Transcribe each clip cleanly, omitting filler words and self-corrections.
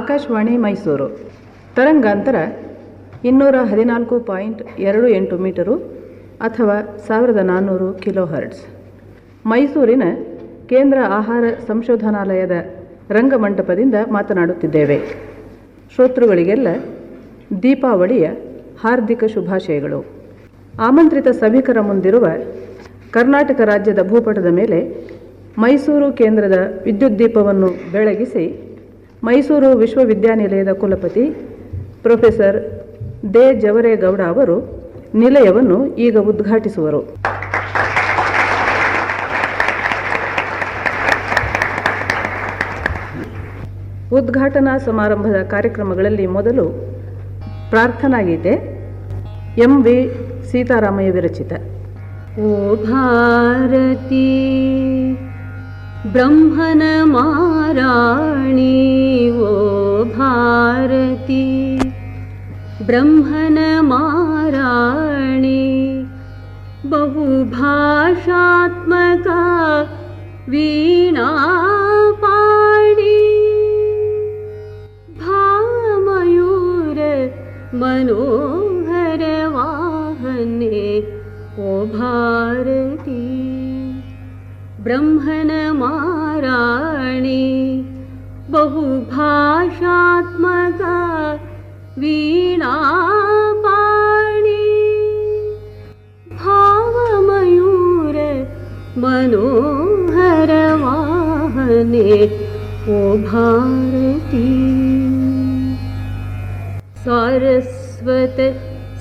ಆಕಾಶವಾಣಿ ಮೈಸೂರು ತರಂಗಾಂತರ 214.28 ಮೀಟರು ಅಥವಾ 1400 kilo hertz. ಮೈಸೂರಿನ ಕೇಂದ್ರ ಆಹಾರ ಸಂಶೋಧನಾಲಯದ ರಂಗಮಂಟಪದಿಂದ ಮಾತನಾಡುತ್ತಿದ್ದೇವೆ. ಶ್ರೋತೃಗಳಿಗೆಲ್ಲ ದೀಪಾವಳಿಯ ಹಾರ್ದಿಕ ಶುಭಾಶಯಗಳು. ಆಮಂತ್ರಿತ ಸಭಿಕರ ಮುಂದಿರುವ ಕರ್ನಾಟಕ ರಾಜ್ಯದ ಭೂಪಟದ ಮೇಲೆ ಮೈಸೂರು ಕೇಂದ್ರದ ವಿದ್ಯುತ್ ದೀಪವನ್ನು ಬೆಳಗಿಸಿ ಮೈಸೂರು ವಿಶ್ವವಿದ್ಯಾನಿಲಯದ ಕುಲಪತಿ ಪ್ರೊಫೆಸರ್ ದೇ ಜವರೇಗೌಡ ಅವರು ನಿಲಯವನ್ನು ಈಗ ಉದ್ಘಾಟಿಸುವರು. ಉದ್ಘಾಟನಾ ಸಮಾರಂಭದ ಕಾರ್ಯಕ್ರಮಗಳಲ್ಲಿ ಮೊದಲು ಪ್ರಾರ್ಥನಾ ಗೀತೆ ಎಂ.ವಿ. ಸೀತಾರಾಮಯ್ಯ ವಿರಚಿತ. ಓ ಭಾರತಿ ಬ್ರಹ್ಮನ ಮಾರಾಣಿ, ಓ ಭಾರತಿ ಬ್ರಹ್ಮನ ಮಾರಾಣಿ, ಬಹುಭಾಷಾತ್ಮಕ ವೀಣಾಪಾಣಿ, ಭಾಮಯೂರ ಮನೋಹರ ವಾಹನೆ, ಓ ಭಾರತಿ ಬ್ರಹ್ಮನ ಮಾರಾಣಿ, ಬಹುಭಾಷಾತ್ಮಕ ವೀಣಾಪಾಣಿ, ಭಾವಮಯೂರ ಮನೋಹರ ವಾಹನೆ, ಓ ಭಾರತಿ ಸಾರಸ್ವತ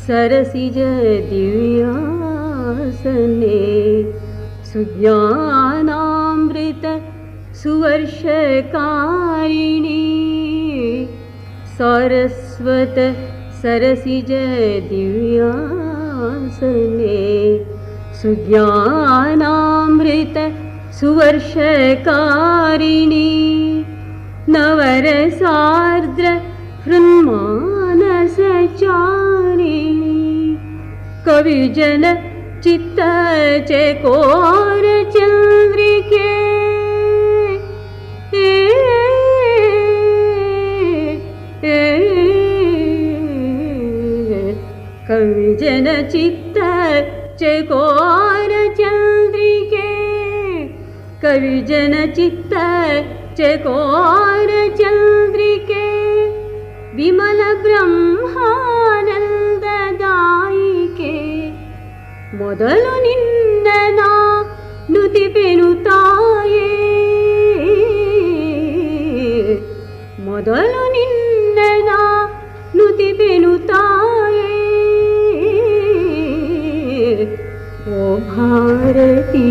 ಸರಸಿಜ ದಿವ್ಯಾಸನೆ, ಸುಜ್ಞಾನಾಮೃತ ಸುವರ್ಷಕಾರಿಣಿ, ಸಾರಸ್ವತ ಸರಸಿಜ ದಿವ್ಯಾಸನೆ, ಸುಜ್ಞಾನಾಮೃತ ಸುವರ್ಷಕಾರಿಣಿ, ನವರಸಾರ್ದ್ರ ಹೃನ್ಮಾನಸ ಚಾರಿಣಿ, ಕವಿಜನ ಚಿತ್ತ ಚಕೋರ ಚಂದ್ರಿಕೆ, ಕವಿಜನ ಚಿತ್ತ ಚಕೋರ ಚಂದ್ರಿಕೆ, ಕವಿಜನ ಚಿತ್ತ ಚಕೋರ ಚಂದ್ರಿಕೆ, ವಿಮಲ ಬ್ರಹ್ಮಾನಂದದಾಯಿಕೆ, ಮೊದಲು ನಿನ್ನ ನಾ ನುತಿಪೆನು ತಾಯೇ, ಮೊದಲು ನಿನ್ನ ನಾ ನುತಿಪೆನು ತಾಯೇ, ಓ ಭಾರತಿ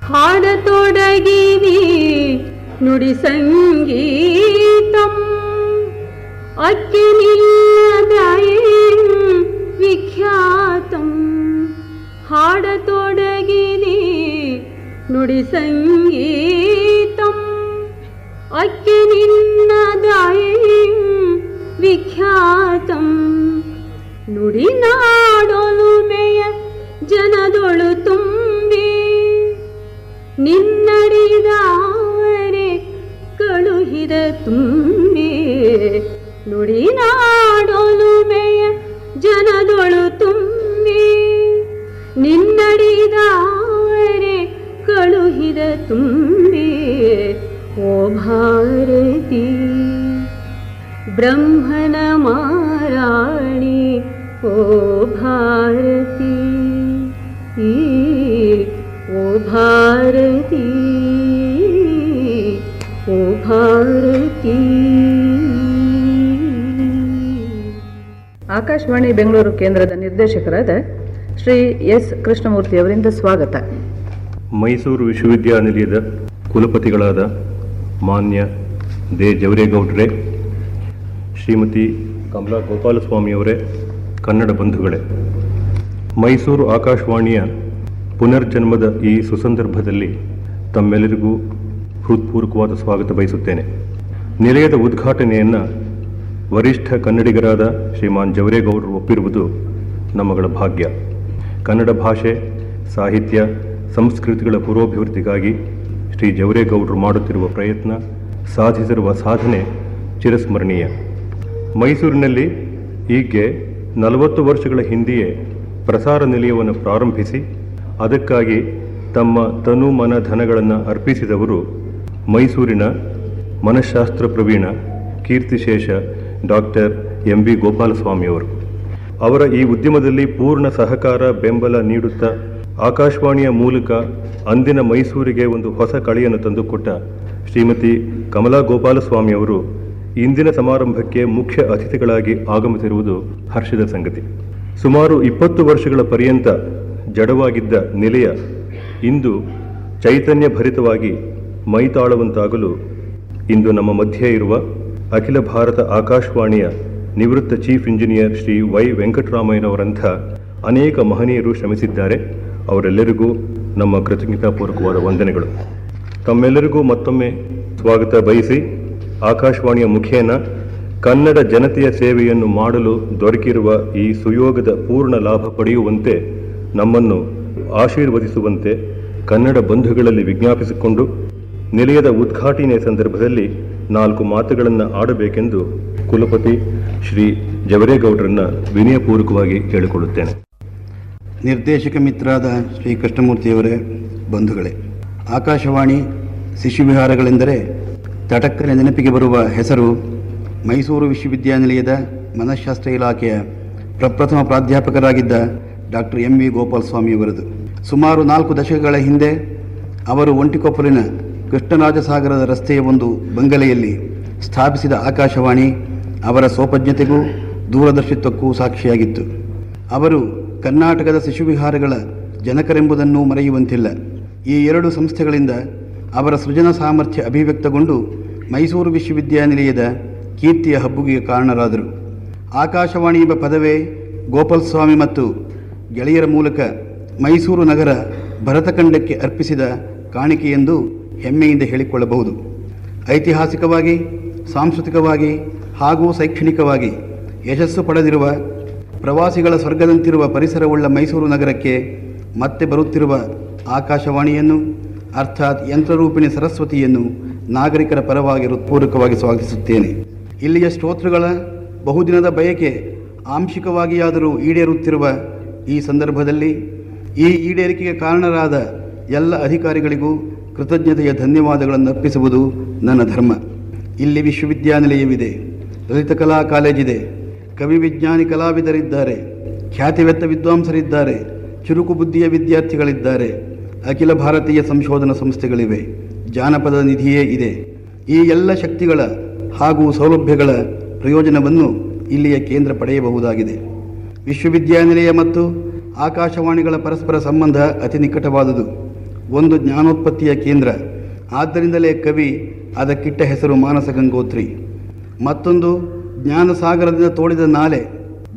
ಹಾಡತೊಡಗಿದಿ ನುಡಿ ಸಂಗೀತಂ, ಅಕ್ಕಿನಿಲ್ಲದಯಂ ವಿಖ್ಯಾತಂ, ಹಾಡತೊಡಗಿದಿ ನುಡಿ ಸಂಗೀತಂ, ಅಕ್ಕಿನಿಲ್ಲದಯಂ ವಿಖ್ಯಾತಂ, ನುಡಿನಾಡೊಲುಮೆಯ ಜನದೊಳು ತುಂಬಿ, ನಿನ್ನಡಿದಾರೆ ಕಳುಹಿದ ತುಂಬಿ, ನುಡಿನಾಡೊಲುಮೆಯ ಜನದೊಳು ತುಂಬಿ, ನಿನ್ನಡಿದಾರೆ ಕಳುಹಿದ ತುಂಬಿ, ಓ ಭಾರತಿ ಬ್ರಹ್ಮನ ಮಾರಾಣಿ, ಓ ಭಾರತಿ, ಓ ಭಾರತಿ, ಓ ಭಾರತಿ. ಆಕಾಶವಾಣಿ ಬೆಂಗಳೂರು ಕೇಂದ್ರದ ನಿರ್ದೇಶಕರಾದ ಶ್ರೀ ಎಸ್ ಕೃಷ್ಣಮೂರ್ತಿ ಅವರಿಂದ ಸ್ವಾಗತ. ಮೈಸೂರು ವಿಶ್ವವಿದ್ಯಾನಿಲಯದ ಕುಲಪತಿಗಳಾದ ಮಾನ್ಯ ದೇ ಜವರೇಗೌಡ್ರೆ, ಶ್ರೀಮತಿ ಕಮಲಾ ಗೋಪಾಲಸ್ವಾಮಿಯವರೇ, ಕನ್ನಡ ಬಂಧುಗಳೇ, ಮೈಸೂರು ಆಕಾಶವಾಣಿಯ ಪುನರ್ಜನ್ಮದ ಈ ಸುಸಂದರ್ಭದಲ್ಲಿ ತಮ್ಮೆಲ್ಲರಿಗೂ ಹೃತ್ಪೂರ್ವಕವಾದ ಸ್ವಾಗತ ಬಯಸುತ್ತೇನೆ. ನಿಲಯದ ಉದ್ಘಾಟನೆಯನ್ನು ವರಿಷ್ಠ ಕನ್ನಡಿಗರಾದ ಶ್ರೀಮಾನ್ ಜವರೇಗೌಡರು ಒಪ್ಪಿರುವುದು ನಮ್ಮಗಳ ಭಾಗ್ಯ. ಕನ್ನಡ ಭಾಷೆ, ಸಾಹಿತ್ಯ, ಸಂಸ್ಕೃತಿಗಳ ಪುರೋಭಿವೃದ್ಧಿಗಾಗಿ ಶ್ರೀ ಜವರೇಗೌಡರು ಮಾಡುತ್ತಿರುವ ಪ್ರಯತ್ನ ಸಾಧಿಸಿರುವ ಸಾಧನೆ ಚಿರಸ್ಮರಣೀಯ. ಮೈಸೂರಿನಲ್ಲಿ ಈಗ್ಗೆ 40 ವರ್ಷಗಳ ಹಿಂದೆಯೇ ಪ್ರಸಾರ ನಿಲಯವನ್ನು ಪ್ರಾರಂಭಿಸಿ ಅದಕ್ಕಾಗಿ ತಮ್ಮ ತನು ಮನ ಧನಗಳನ್ನು ಅರ್ಪಿಸಿದವರು ಮೈಸೂರಿನ ಮನಃಶಾಸ್ತ್ರ ಪ್ರವೀಣ ಕೀರ್ತಿಶೇಷ ಡಾಕ್ಟರ್ MV ಗೋಪಾಲಸ್ವಾಮಿಯವರು. ಅವರ ಈ ಉದ್ಯಮದಲ್ಲಿ ಪೂರ್ಣ ಸಹಕಾರ ಬೆಂಬಲ ನೀಡುತ್ತಾ ಆಕಾಶವಾಣಿಯ ಮೂಲಕ ಅಂದಿನ ಮೈಸೂರಿಗೆ ಒಂದು ಹೊಸ ಕಳೆಯನ್ನು ತಂದುಕೊಟ್ಟ ಶ್ರೀಮತಿ ಕಮಲಾ ಗೋಪಾಲಸ್ವಾಮಿಯವರು ಇಂದಿನ ಸಮಾರಂಭಕ್ಕೆ ಮುಖ್ಯ ಅತಿಥಿಗಳಾಗಿ ಆಗಮಿಸಿರುವುದು ಹರ್ಷದ ಸಂಗತಿ. ಸುಮಾರು 20 ವರ್ಷಗಳ ಪರ್ಯಂತ ಜಡವಾಗಿದ್ದ ನಿಲಯ ಇಂದು ಚೈತನ್ಯ ಭರಿತವಾಗಿ ಮೈತಾಳುವಂತಾಗಲು ಇಂದು ನಮ್ಮ ಮಧ್ಯೆ ಇರುವ ಅಖಿಲ ಭಾರತ ಆಕಾಶವಾಣಿಯ ನಿವೃತ್ತ ಚೀಫ್ ಇಂಜಿನಿಯರ್ ಶ್ರೀ ವೈ ವೆಂಕಟರಾಮಯ್ಯನವರಂಥ ಅನೇಕ ಮಹನೀಯರು ಶ್ರಮಿಸಿದ್ದಾರೆ. ಅವರೆಲ್ಲರಿಗೂ ನಮ್ಮ ಕೃತಜ್ಞತಾಪೂರ್ವಕವಾದ ವಂದನೆಗಳು. ತಮ್ಮೆಲ್ಲರಿಗೂ ಮತ್ತೊಮ್ಮೆ ಸ್ವಾಗತ ಬಯಸಿ ಆಕಾಶವಾಣಿಯ ಮುಖೇನ ಕನ್ನಡ ಜನತೆಯ ಸೇವೆಯನ್ನು ಮಾಡಲು ದೊರಕಿರುವ ಈ ಸುಯೋಗದ ಪೂರ್ಣ ಲಾಭ ಪಡೆಯುವಂತೆ ನಮ್ಮನ್ನು ಆಶೀರ್ವದಿಸುವಂತೆ ಕನ್ನಡ ಬಂಧುಗಳಲ್ಲಿ ವಿಜ್ಞಾಪಿಸಿಕೊಂಡು ನಿಲಯದ ಉದ್ಘಾಟನೆಯ ಸಂದರ್ಭದಲ್ಲಿ 4 ಮಾತುಗಳನ್ನು ಆಡಬೇಕೆಂದು ಕುಲಪತಿ ಶ್ರೀ ಜವರೇಗೌಡರನ್ನ ವಿನಯಪೂರ್ವಕವಾಗಿ ಕೇಳಿಕೊಳ್ಳುತ್ತೇನೆ. ನಿರ್ದೇಶಕ ಮಿತ್ರರಾದ ಶ್ರೀ ಕೃಷ್ಣಮೂರ್ತಿಯವರೇ, ಬಂಧುಗಳೇ, ಆಕಾಶವಾಣಿ ಶಿಶುವಿಹಾರಗಳೆಂದರೆ ತಟಕ್ಕನೆ ನೆನಪಿಗೆ ಬರುವ ಹೆಸರು ಮೈಸೂರು ವಿಶ್ವವಿದ್ಯಾನಿಲಯದ ಮನಃಶಾಸ್ತ್ರ ಇಲಾಖೆಯ ಪ್ರಪ್ರಥಮ ಪ್ರಾಧ್ಯಾಪಕರಾಗಿದ್ದ ಡಾಕ್ಟರ್ MV ಗೋಪಾಲಸ್ವಾಮಿಯವರದು. ಸುಮಾರು 4 ದಶಕಗಳ ಹಿಂದೆ ಅವರು ಒಂಟಿಕೊಪ್ಪಲಿನ ಕೃಷ್ಣರಾಜಸಾಗರದ ರಸ್ತೆಯ ಒಂದು ಬಂಗಲೆಯಲ್ಲಿ ಸ್ಥಾಪಿಸಿದ ಆಕಾಶವಾಣಿ ಅವರ ಸೋಪಜ್ಞತೆಗೂ ದೂರದರ್ಶಿತ್ವಕ್ಕೂ ಸಾಕ್ಷಿಯಾಗಿತ್ತು. ಅವರು ಕರ್ನಾಟಕದ ಶಿಶುವಿಹಾರಗಳ ಜನಕರೆಂಬುದನ್ನು ಮರೆಯುವಂತಿಲ್ಲ. ಈ 2 ಸಂಸ್ಥೆಗಳಿಂದ ಅವರ ಸೃಜನ ಸಾಮರ್ಥ್ಯ ಅಭಿವ್ಯಕ್ತಗೊಂಡು ಮೈಸೂರು ವಿಶ್ವವಿದ್ಯಾನಿಲಯದ ಕೀರ್ತಿಯ ಹಬ್ಬುಗೆ ಕಾರಣರಾದರು. ಆಕಾಶವಾಣಿ ಎಂಬ ಪದವೇ ಗೋಪಾಲಸ್ವಾಮಿ ಮತ್ತು ಗೆಳೆಯರ ಮೂಲಕ ಮೈಸೂರು ನಗರ ಭರತಖಂಡಕ್ಕೆ ಅರ್ಪಿಸಿದ ಕಾಣಿಕೆಯೆಂದು ಹೆಮ್ಮೆಯಿಂದ ಹೇಳಿಕೊಳ್ಳಬಹುದು. ಐತಿಹಾಸಿಕವಾಗಿ, ಸಾಂಸ್ಕೃತಿಕವಾಗಿ ಹಾಗೂ ಶೈಕ್ಷಣಿಕವಾಗಿ ಯಶಸ್ಸು ಪಡೆದಿರುವ ಪ್ರವಾಸಿಗಳ ಸ್ವರ್ಗದಂತಿರುವ ಪರಿಸರವುಳ್ಳ ಮೈಸೂರು ನಗರಕ್ಕೆ ಮತ್ತೆ ಬರುತ್ತಿರುವ ಆಕಾಶವಾಣಿಯನ್ನು ಅರ್ಥಾತ್ ಯಂತ್ರರೂಪಿಣಿ ಸರಸ್ವತಿಯನ್ನು ನಾಗರಿಕರ ಪರವಾಗಿ ಹೃತ್ಪೂರ್ವಕವಾಗಿ ಸ್ವಾಗತಿಸುತ್ತೇನೆ. ಇಲ್ಲಿಯ ಶ್ರೋತೃಗಳ ಬಹುದಿನದ ಬಯಕೆ ಆಂಶಿಕವಾಗಿಯಾದರೂ ಈಡೇರುತ್ತಿರುವ ಈ ಸಂದರ್ಭದಲ್ಲಿ ಈ ಈಡೇರಿಕೆಗೆ ಕಾರಣರಾದ ಎಲ್ಲ ಅಧಿಕಾರಿಗಳಿಗೂ ಕೃತಜ್ಞತೆಯ ಧನ್ಯವಾದಗಳನ್ನು ಅರ್ಪಿಸುವುದು ನನ್ನ ಧರ್ಮ. ಇಲ್ಲಿ ವಿಶ್ವವಿದ್ಯಾನಿಲಯವಿದೆ, ಲಲಿತ ಕಲಾ ಕಾಲೇಜಿದೆ, ಕವಿ ವಿಜ್ಞಾನಿ ಕಲಾವಿದರಿದ್ದಾರೆ, ಖ್ಯಾತಿವೆತ್ತ ವಿದ್ವಾಂಸರಿದ್ದಾರೆ, ಚುರುಕು ಬುದ್ಧಿಯ ವಿದ್ಯಾರ್ಥಿಗಳಿದ್ದಾರೆ, ಅಖಿಲ ಭಾರತೀಯ ಸಂಶೋಧನಾ ಸಂಸ್ಥೆಗಳಿವೆ, ಜಾನಪದ ನಿಧಿಯೇ ಇದೆ. ಈ ಎಲ್ಲ ಶಕ್ತಿಗಳ ಹಾಗೂ ಸೌಲಭ್ಯಗಳ ಪ್ರಯೋಜನವನ್ನು ಇಲ್ಲಿಯ ಕೇಂದ್ರ ಪಡೆಯಬಹುದಾಗಿದೆ. ವಿಶ್ವವಿದ್ಯಾನಿಲಯ ಮತ್ತು ಆಕಾಶವಾಣಿಗಳ ಪರಸ್ಪರ ಸಂಬಂಧ ಅತಿ ನಿಕಟವಾದುದು. ಒಂದು ಜ್ಞಾನೋತ್ಪತ್ತಿಯ ಕೇಂದ್ರ, ಆದ್ದರಿಂದಲೇ ಕವಿ ಅದಕ್ಕಿಟ್ಟ ಹೆಸರು ಮಾನಸ ಗಂಗೋತ್ರಿ. ಮತ್ತೊಂದು ಜ್ಞಾನಸಾಗರದಿಂದ ತೋಡಿದ ನಾಲೆ,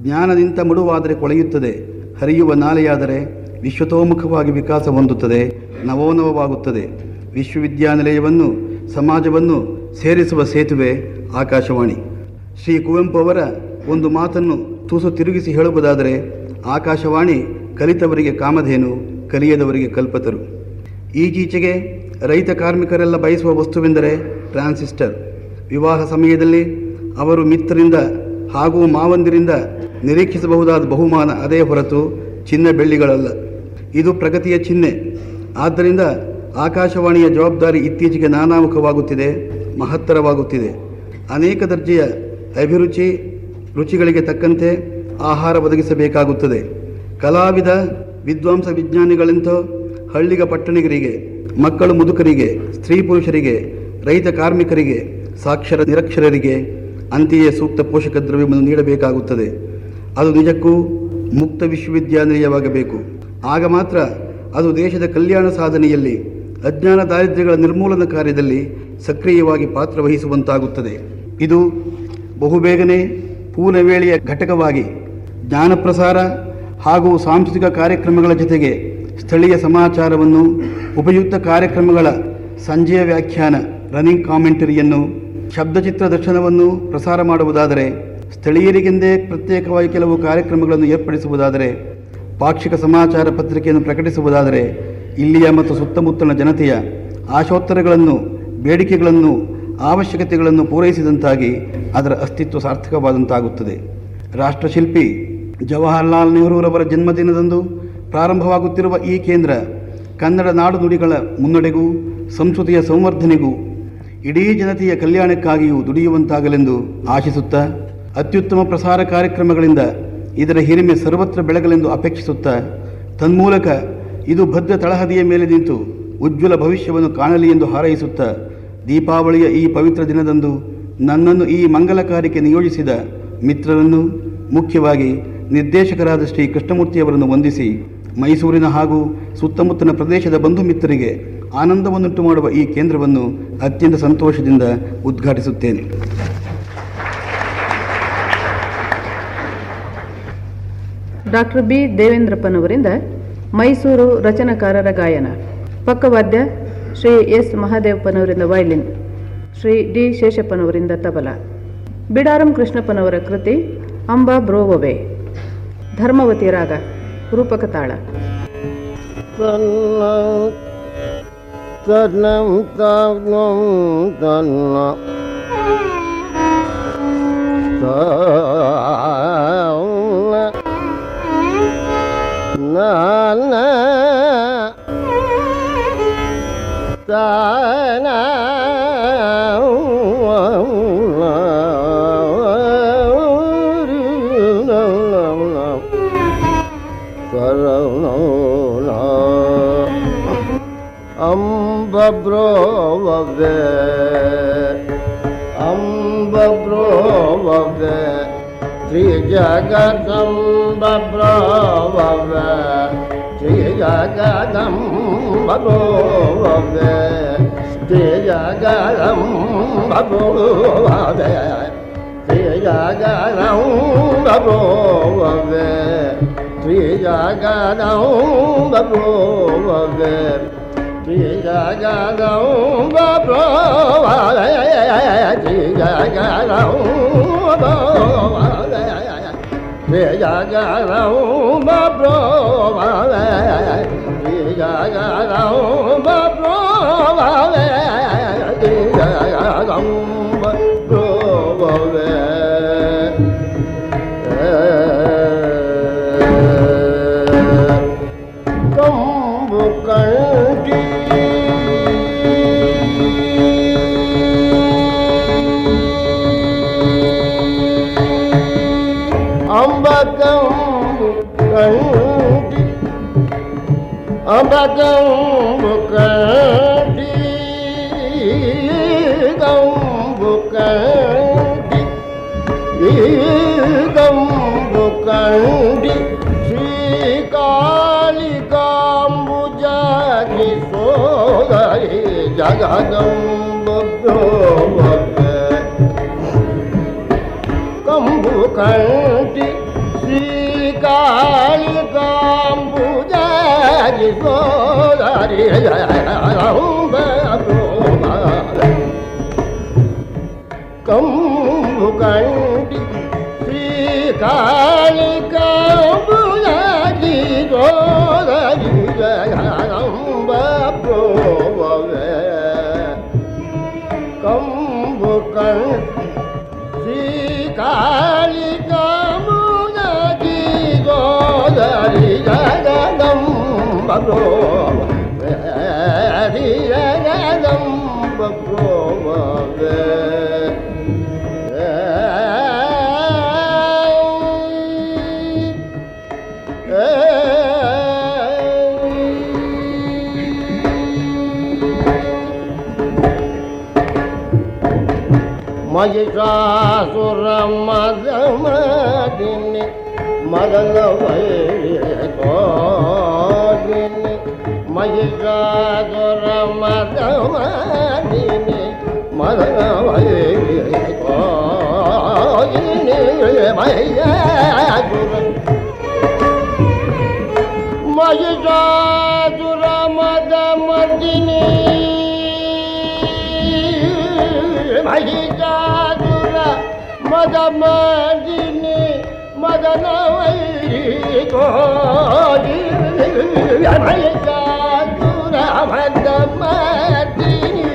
ಜ್ಞಾನದಿಂದ ಮುಡುವಾದರೆ ಕೊಳೆಯುತ್ತದೆ, ಹರಿಯುವ ನಾಲೆಯಾದರೆ ವಿಶ್ವತೋಮುಖವಾಗಿ ವಿಕಾಸ ಹೊಂದುತ್ತದೆ, ನವೋನವವಾಗುತ್ತದೆ. ವಿಶ್ವವಿದ್ಯಾನಿಲಯವನ್ನು ಸಮಾಜವನ್ನು ಸೇರಿಸುವ ಸೇತುವೆ ಆಕಾಶವಾಣಿ. ಶ್ರೀ ಕುವೆಂಪು ಅವರ ಒಂದು ಮಾತನ್ನು ತುಸು ತಿರುಗಿಸಿ ಹೇಳುವುದಾದರೆ, ಆಕಾಶವಾಣಿ ಕಲಿತವರಿಗೆ ಕಾಮಧೇನು, ಕಲಿಯದವರಿಗೆ ಕಲ್ಪತರು. ಈಚೀಚೆಗೆ ರೈತ ಕಾರ್ಮಿಕರೆಲ್ಲ ಬಯಸುವ ವಸ್ತುವೆಂದರೆ ಟ್ರಾನ್ಸಿಸ್ಟರ್. ವಿವಾಹ ಸಮಯದಲ್ಲಿ ಅವರು ಮಿತ್ರರಿಂದ ಹಾಗೂ ಮಾವಂದಿರಿಂದ ನಿರೀಕ್ಷಿಸಬಹುದಾದ ಬಹುಮಾನ ಅದೇ ಹೊರತು ಚಿನ್ನ ಬೆಳ್ಳಿಗಳಲ್ಲ. ಇದು ಪ್ರಗತಿಯ ಚಿಹ್ನೆ. ಆದ್ದರಿಂದ ಆಕಾಶವಾಣಿಯ ಜವಾಬ್ದಾರಿ ಇತ್ತೀಚೆಗೆ ನಾನಾಮುಖವಾಗುತ್ತಿದೆ, ಮಹತ್ತರವಾಗುತ್ತಿದೆ. ಅನೇಕ ದರ್ಜೆಯ ಅಭಿರುಚಿ ರುಚಿಗಳಿಗೆ ತಕ್ಕಂತೆ ಆಹಾರ ಒದಗಿಸಬೇಕಾಗುತ್ತದೆ. ಕಲಾವಿದ ವಿದ್ವಾಂಸ ವಿಜ್ಞಾನಿಗಳಂತೂ ಹಳ್ಳಿಗ ಪಟ್ಟಣಿಗರಿಗೆ, ಮಕ್ಕಳು ಮುದುಕರಿಗೆ, ಸ್ತ್ರೀ ಪುರುಷರಿಗೆ, ರೈತ ಕಾರ್ಮಿಕರಿಗೆ, ಸಾಕ್ಷರ ನಿರಕ್ಷರರಿಗೆ ಅಂತೆಯೇ ಸೂಕ್ತ ಪೋಷಕ ದ್ರವ್ಯವನ್ನು ನೀಡಬೇಕಾಗುತ್ತದೆ. ಅದು ನಿಜಕ್ಕೂ ಮುಕ್ತ ವಿಶ್ವವಿದ್ಯಾನಿಲಯವಾಗಬೇಕು. ಆಗ ಮಾತ್ರ ಅದು ದೇಶದ ಕಲ್ಯಾಣ ಸಾಧನೆಯಲ್ಲಿ, ಅಜ್ಞಾನ ದಾರಿದ್ರ್ಯಗಳ ನಿರ್ಮೂಲನ ಕಾರ್ಯದಲ್ಲಿ ಸಕ್ರಿಯವಾಗಿ ಪಾತ್ರ ವಹಿಸುವಂತಾಗುತ್ತದೆ. ಇದು ಬಹುಬೇಗನೆ ಪೂರ್ಣವೇಳೆಯ ಘಟಕವಾಗಿ ಜ್ಞಾನ ಪ್ರಸಾರ ಹಾಗೂ ಸಾಂಸ್ಕೃತಿಕ ಕಾರ್ಯಕ್ರಮಗಳ ಜೊತೆಗೆ ಸ್ಥಳೀಯ ಸಮಾಚಾರವನ್ನು, ಉಪಯುಕ್ತ ಕಾರ್ಯಕ್ರಮಗಳ ಸಂಜೆಯ ವ್ಯಾಖ್ಯಾನ, ರನ್ನಿಂಗ್ ಕಾಮೆಂಟರಿಯನ್ನು, ಶಬ್ದಚಿತ್ರ ದರ್ಶನವನ್ನು ಪ್ರಸಾರ ಮಾಡುವುದಾದರೆ, ಸ್ಥಳೀಯರಿಗೆಂದೇ ಪ್ರತ್ಯೇಕವಾಗಿ ಕೆಲವು ಕಾರ್ಯಕ್ರಮಗಳನ್ನು ಏರ್ಪಡಿಸುವುದಾದರೆ, ಪಾಕ್ಷಿಕ ಸಮಾಚಾರ ಪತ್ರಿಕೆಯನ್ನು ಪ್ರಕಟಿಸುವುದಾದರೆ, ಇಲ್ಲಿಯ ಮತ್ತು ಸುತ್ತಮುತ್ತಲಿನ ಜನತೆಯ ಆಶೋತ್ತರಗಳನ್ನು, ಬೇಡಿಕೆಗಳನ್ನು ಅವಶ್ಯಕತೆಗಳನ್ನು ಪೂರೈಸಿದಂತಾಗಿ ಅದರ ಅಸ್ತಿತ್ವ ಸಾರ್ಥಕವಾದಂತಾಗುತ್ತದೆ. ರಾಷ್ಟ್ರಶಿಲ್ಪಿ ಜವಾಹರ್ಲಾಲ್ ನೆಹರೂರವರ ಜನ್ಮದಿನದಂದು ಪ್ರಾರಂಭವಾಗುತ್ತಿರುವ ಈ ಕೇಂದ್ರ ಕನ್ನಡ ನಾಡು ನುಡಿಗಳ ಮುನ್ನಡೆಗೂ ಸಂಸ್ಕೃತಿಯ ಸಂವರ್ಧನೆಗೂ ಇಡೀ ಜನತೆಯ ಕಲ್ಯಾಣಕ್ಕಾಗಿಯೂ ದುಡಿಯುವಂತಾಗಲೆಂದು ಆಶಿಸುತ್ತಾ, ಅತ್ಯುತ್ತಮ ಪ್ರಸಾರ ಕಾರ್ಯಕ್ರಮಗಳಿಂದ ಇದರ ಹಿರಿಮೆ ಸರ್ವತ್ರ ಬೆಳಗಲೆಂದು ಅಪೇಕ್ಷಿಸುತ್ತಾ, ತನ್ಮೂಲಕ ಇದು ಭದ್ರ ತಳಹದಿಯ ಮೇಲೆ ನಿಂತು ಉಜ್ವಲ ಭವಿಷ್ಯವನ್ನು ಕಾಣಲಿ ಎಂದು ಹಾರೈಸುತ್ತಾ, ದೀಪಾವಳಿಯ ಈ ಪವಿತ್ರ ದಿನದಂದು ನನ್ನನ್ನು ಈ ಮಂಗಲ ಕಾರ್ಯಕ್ಕೆ ನಿಯೋಜಿಸಿದ ಮಿತ್ರರನ್ನು, ಮುಖ್ಯವಾಗಿ ನಿರ್ದೇಶಕರಾದ ಶ್ರೀ ಕೃಷ್ಣಮೂರ್ತಿಯವರನ್ನು ವಂದಿಸಿ, ಮೈಸೂರಿನ ಹಾಗೂ ಸುತ್ತಮುತ್ತಲ ಪ್ರದೇಶದ ಬಂಧು ಮಿತ್ರರಿಗೆ ಆನಂದವನ್ನುಂಟು ಮಾಡುವ ಈ ಕೇಂದ್ರವನ್ನು ಅತ್ಯಂತ ಸಂತೋಷದಿಂದ ಉದ್ಘಾಟಿಸುತ್ತೇನೆ. ಡಾಕ್ಟರ್ ಬಿ ದೇವೇಂದ್ರಪ್ಪನವರಿಂದ ಮೈಸೂರು ರಚನಾಕಾರರ ಗಾಯನ. ಪಕ್ಕವಾದ್ಯ ಶ್ರೀ ಎಸ್ ಮಹಾದೇವಪ್ಪನವರಿಂದ ವಯಲಿನ್, ಶ್ರೀ ಡಿ ಶೇಷಪ್ಪನವರಿಂದ ತಬಲ. ಬಿಡಾರಂ ಕೃಷ್ಣಪ್ಪನವರ ಕೃತಿ ಅಂಬಾ ಬ್ರೋವವೆ. ಧರ್ಮವತಿ ರಾಗ ರೂಪಕ ತಾಳ. Ambabrovave, Ambabrovave, Trijagadambabrovave, Trijagadambabrovave, Trijagadambabrovave, Trijagadambabrovave, Trijagadambabrovave. Trijagadamba provale, Trijagadamba provale, Trijagadamba provale, Trijagadamba provale, Trijagadamba provale. Gambukandi Srikalikambujaji Sodari Jagadambabrovave Gambukandi Srikalikambujaji Sodari Jagadambabrovave Gambukandi Srikalikambujaji Sodari Jagadambabrovave Gambukandi Srikalikambujaji Sodari Jagadambabrovave Jagadambabrovave. Mahishasuramazamardini Madanavayakogini Mahishasuramazamardini Madanavayakogini Mahishasuramazamardini Madamardini Madanavayri Gojiri Mahishasura Madamardini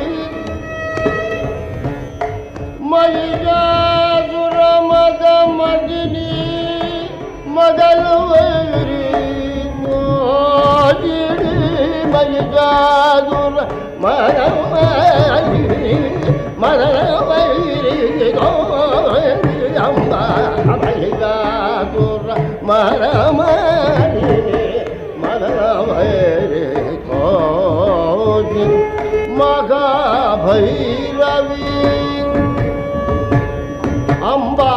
Nandini ಮೊದಲು ಮೋಜಿಡಿ ಮೈಗಾದುರ ಮರಮೈರಿ ಮರಮೈರಿ ಅಂಬ ಮೈಗಾದುರ ಮರಮೈರಿ ಮರಮೈರಿ ಕೋಜಿ ಮಗ ಭೈರವಿ ಅಂಬಾ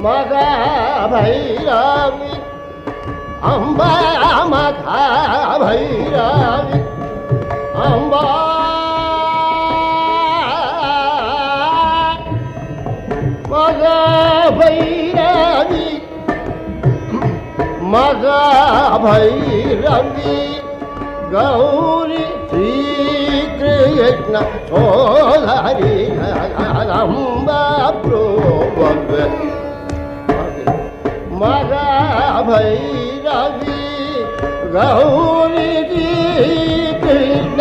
ಮಗ ಭೈರವಿ ಅಂಬಾ ಮಗ ಭೈರವಿ ಅಂಬಾ ಮಗ ಭೈರವಿ ಮಗ ಭೈರವಿ ಗೌರಿ ಶ್ರೀಕೃಷ್ಣ ಸೋದರಿ ಅಂಬ ಪ್ರೋಭ ಮಗ ಭೈರವಿ ಗೌರಿ ಶ್ರೀಕೃಷ್ಣ